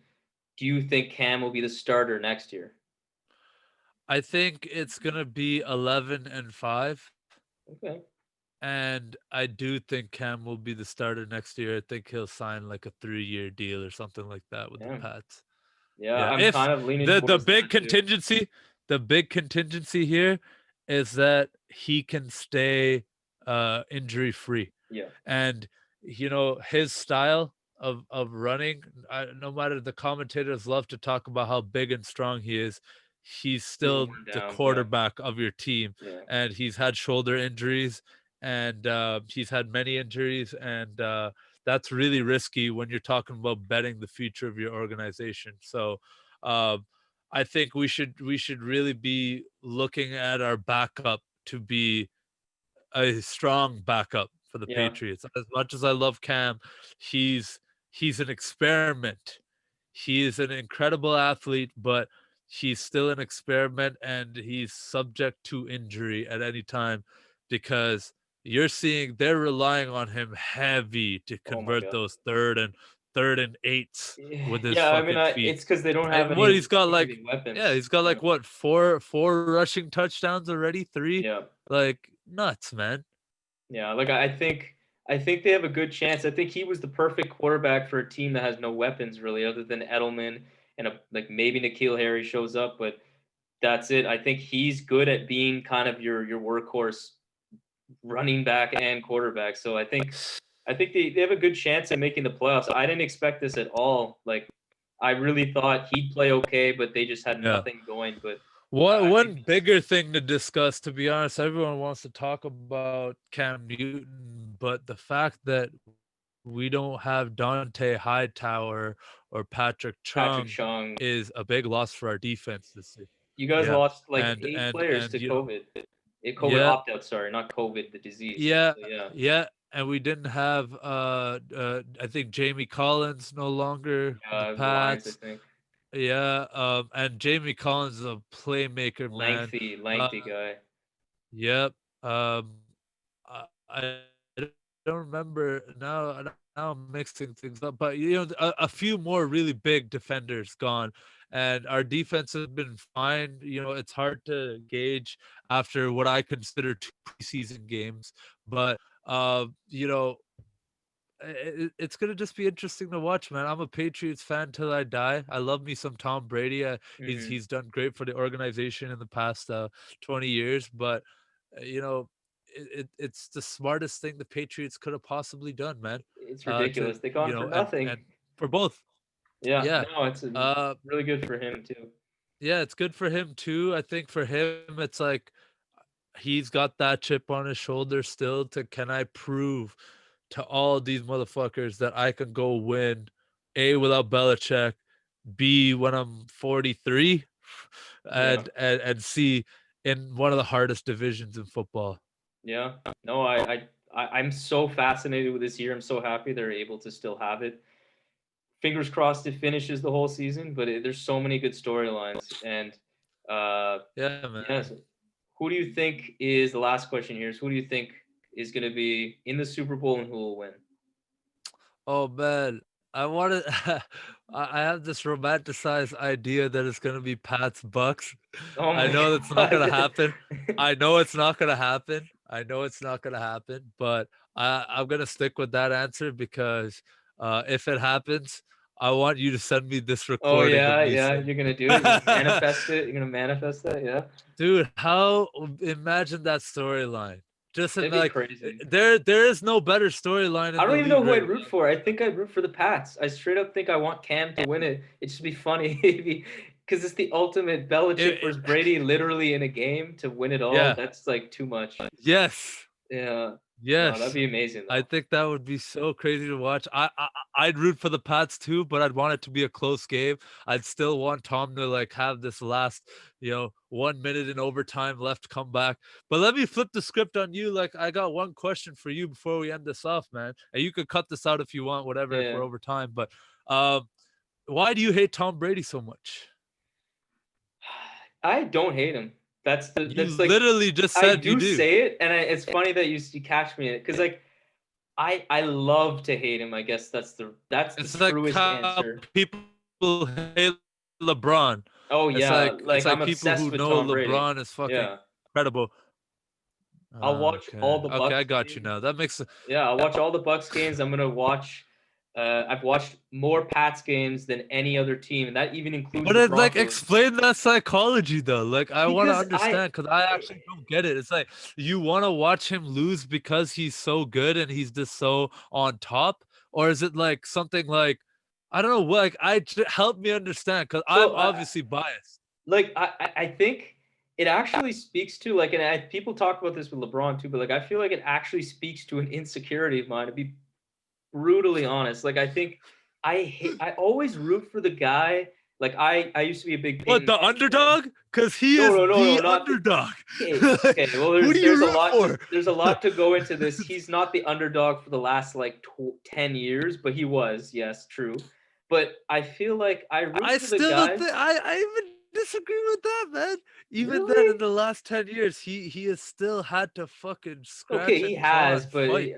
do you think Cam will be the starter next year? I think it's gonna be 11-5, Okay, and I do think Cam will be the starter next year. I think he'll sign like a 3-year deal or something like that with the damn. Pats. Yeah, Yeah, I'm if kind of leaning the towards big that too. contingency, the big contingency here is that he can stay injury free. Yeah, And his style of running, no matter, the commentators love to talk about how big and strong he is, he's he's still worn the down. Yeah, quarterback of your team, yeah. and he's had shoulder injuries, and he's had many injuries, and that's really risky when you're talking about betting the future of your organization. So um, I think we should really be looking at our backup to be a strong backup for the Yeah. Patriots. As much as I love Cam, he's he's an experiment. He is an incredible athlete, but he's still an experiment and he's subject to injury at any time because you're seeing they're relying on him heavy to Oh my convert god. those third and eights with his Yeah, I mean, fucking feet. it's because they don't have What he's got, too like, many yeah, weapons. he's got Yeah. like what, four rushing touchdowns already? Three? Yeah. Like nuts, man. Yeah, like I think they have a good chance. I think he was the perfect quarterback for a team that has no weapons really, other than Edelman and like maybe N'Keal Harry shows up, but that's it. I think he's good at being kind of your workhorse running back and quarterback. So I think they have a good chance at making the playoffs. I didn't expect this at all. Like I really thought he'd play okay, but they just had Yeah. nothing going. But One I think one bigger thing to discuss, to be honest, everyone wants to talk about Cam Newton, but the fact that we don't have Dante Hightower or Patrick Patrick Chung Chung, is a big loss for our defense this year. you guys Yeah. lost like And eight and players and to you know, COVID. COVID yeah, opt out, sorry, not COVID, the disease. yeah, So, yeah, yeah, and we didn't have I think Jamie Collins no longer with the the Lions, I Pats. think. Yeah, and Jamie Collins is a playmaker, man. Uh, Lengthy guy. yep. I don't remember now. now I'm mixing things up, but you know, a few more really big defenders gone, and our defense has been fine. You know, it's hard to gauge after what I consider two preseason games, but you know, it's gonna just be interesting to watch, man. I'm a Patriots fan till I die. I love me some Tom Brady. Hmm. He's done great for the organization in the past 20 years, but you know, it's the smartest thing the Patriots could have possibly done, man. It's To ridiculous. They you gone for know, nothing. and for both, Yeah, yeah. no, it's Uh, really good for him too. yeah, it's good for him too. I think for him, it's like he's got that chip on his shoulder still to can I prove to all these motherfuckers that I can go win A without Belichick, B when I'm 43, Yeah, and C in one of the hardest divisions in football. yeah. No, I'm so fascinated with this year. I'm so happy they're able to still have it. Fingers crossed it finishes the whole season, but there's so many good storylines. And Yeah, man. yes, who do you think is the last question here? Is who do you think is going to be in the Super Bowl and who will win? Oh man, I want to. I have this romanticized idea that it's gonna be Pat's Bucks. Oh I my know that's not gonna God. happen. I know it's not gonna happen. I know it's not gonna happen. But I'm gonna stick with that answer because if it happens, I want you to send me this Oh recording of yeah, me yeah. saying, You're gonna do it. You're gonna manifest it. You're gonna manifest that. Yeah, "Dude, how imagine that storyline." Just in it'd be like crazy. there is no better storyline I in the don't even know league who right I'd root now. for. I think I'd root for the Pats. I straight up think I want Cam to win it. It'd just be funny because it's the ultimate Belichick It- versus Brady, literally in a game to win it all. yeah. That's like too much. Yes. Yeah, no, that'd Yes. be amazing I though. think that would be so crazy to watch. I'd root for the Pats too, but I'd want it to be a close game. I'd still want Tom to like have this last, 1 minute in overtime left comeback. But let me flip the script on you. Like I got one question for you before we end this off, man. And you could cut this out if you want, whatever, if Yeah, we're over time. But um, why do you hate Tom Brady so much? I don't hate him. You That's like literally just I said you do do. say it, and it's funny that you catch me in it because like I love to hate him. I guess that's the It's like truest how answer. people hate LeBron. Oh It's yeah, like it's like like I'm people obsessed who with know Tom Brady. LeBron is fucking Yeah, incredible. I'll watch Okay. all the Okay, I Bucks got you games. now. That makes Yeah, I'll watch all the Bucks games. I'm gonna watch. I've watched more Pats games than any other team, and that even includes but the it like Broncos. explain that psychology though. Like I want to Because understand because I actually don't get it. It's like you want to watch him lose because he's so good and he's just so on top, or is it like something like I don't know. Like help me understand because I'm so obviously biased. like I think it actually speaks to like, and people talk about this with LeBron too, but like I feel like it actually speaks to an insecurity of mine. To be brutally honest, like I think I always root for the guy. Like I used to be a big What Peyton the Manning fan. underdog? Because he No, is no, no, no, the not the. underdog. Okay, okay. Well, Who do you root for? there's a lot to go into this. He's not the underdog for the last like 10 years, but he was. Yes, true. But I feel like I root I for the still guy. think I even disagree with that, man. Even then, in Really? the last 10 years, he has still had to fucking Okay, scratch he and claw has, and but fight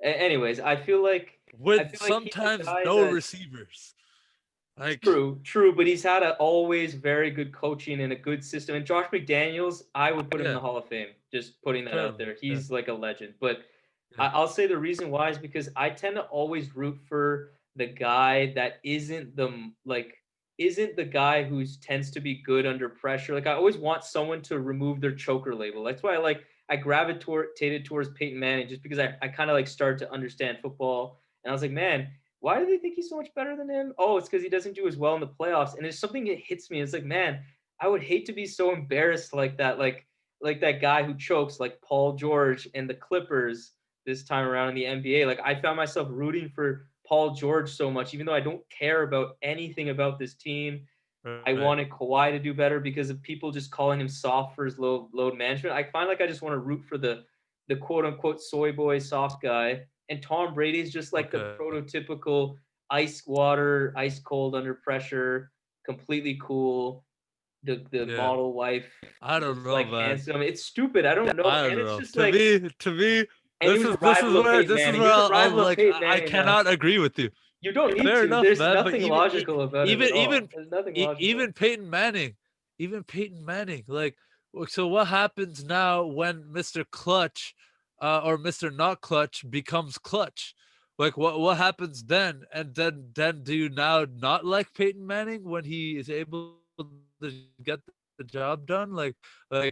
anyways, I with feel like he's a sometimes guy no that. receivers. Like, True, true, but he's had a always very good coaching and a good system. And Josh McDaniels, I would put him in the yeah, Hall of Fame. Just putting that out incredible. there. Yeah, He's like a legend. But yeah. I'll say the reason why is because I tend to always root for the guy that isn't the guy who tends to be good under pressure. Like I always want someone to remove their choker label. That's why I gravitated towards Peyton Manning just because I kind of like started to understand football. And I was like, man, why do they think he's so much better than him? Oh, it's because he doesn't do as well in the playoffs. And it's something that hits me. It's like, man, I would hate to be so embarrassed like that, like that guy who chokes, like Paul George and the Clippers this time around in the NBA. Like I found myself rooting for Paul George so much, even though I don't care about anything about this team. I Right. wanted Kawhi to do better because of people just calling him soft for his load management. I find like I just want to root for the quote unquote soy boy soft guy. And Tom Brady is just like the Okay. prototypical ice water, ice cold under pressure, completely cool. The Yeah. model wife, I don't just know, like man. handsome. It's stupid. I don't know. I don't And it's know. just like To me, And he was a rival of Peyton Manning. He was a rival of Peyton I Manning. cannot agree with you. You don't need Fair to. enough, There's man. But nothing logical about it at all. There's nothing logical. even Peyton Manning, like, so what happens now when Mr. Clutch, or Mr. Not Clutch becomes Clutch? Like, what happens then? And then do you now not like Peyton Manning when he is able to get the job done? Like, Well,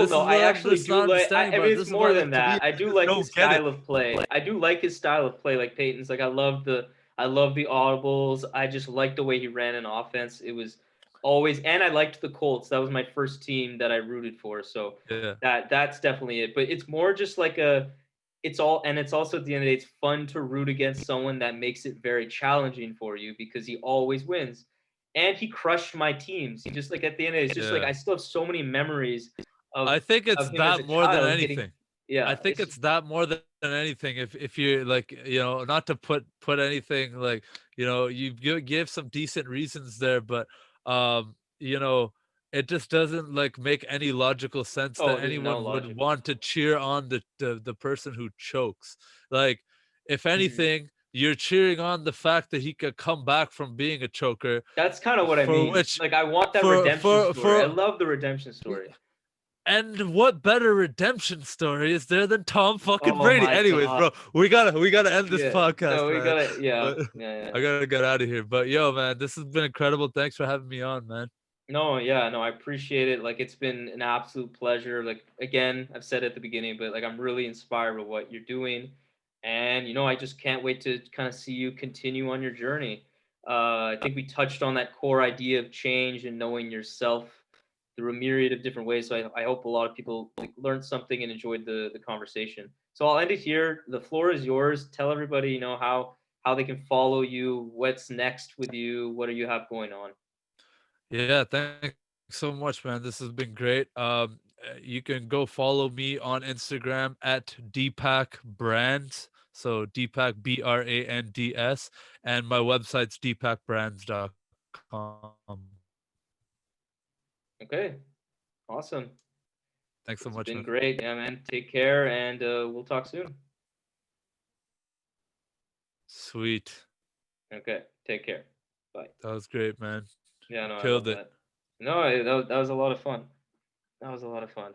this no, is I what I'm actually just do not like. understanding I about. mean, This it's is why, more than like, to me, that. I do I like don't his get it. style of play. I do like his style of play, like Peyton's. Like I love the audibles. I just like the way he ran an offense. It was always, and I liked the Colts. That was my first team that I rooted for. So Yeah. that's definitely it. But it's more just like a. It's all, and it's also at the end of the day, it's fun to root against someone that makes it very challenging for you because he always wins. And he crushed my teams. He just like at the end of it, it's just like Yeah. I still have so many memories I think it's of him as a that more than child anything. getting, yeah, I think it's that more than anything. If you're like, not to put anything, like, you give some decent reasons there, but it just doesn't like make any logical sense oh, that there's no anyone would logic. want to cheer on the person who chokes. Like, if anything, you're cheering on the fact that he could come back from being a choker. That's kind of what I For mean. which, Like I want that for redemption story. I for love the redemption story. and what better redemption story is there than Tom fucking Oh Brady? my Anyways, God. bro, we gotta end this Yeah. podcast, No, we man. gotta. Yeah. But Yeah. I gotta get out of here. But yo, man, this has been incredible. Thanks for having me on, man. No, yeah, no, I appreciate it. Like it's been an absolute pleasure. Like again, I've said it at the beginning, but like I'm really inspired by what you're doing. And I just can't wait to kind of see you continue on your journey. I think we touched on that core idea of change and knowing yourself through a myriad of different ways. So I hope a lot of people like learned something and enjoyed the conversation. So I'll end it here. The floor is yours. Tell everybody, how they can follow you, what's next with you, what do you have going on? Yeah, thanks so much, man. This has been great. You can go follow me on Instagram at Deepak Brands. So Deepak Brands, and my website's deepakbrands.com. Okay. Awesome. Thanks so It's much, been man. great. Yeah, man. Take care, and we'll talk soon. Sweet. Okay. Take care. Bye. That was great, man. Yeah, no, I love Killed it. that. No, that was a lot of fun. That was a lot of fun.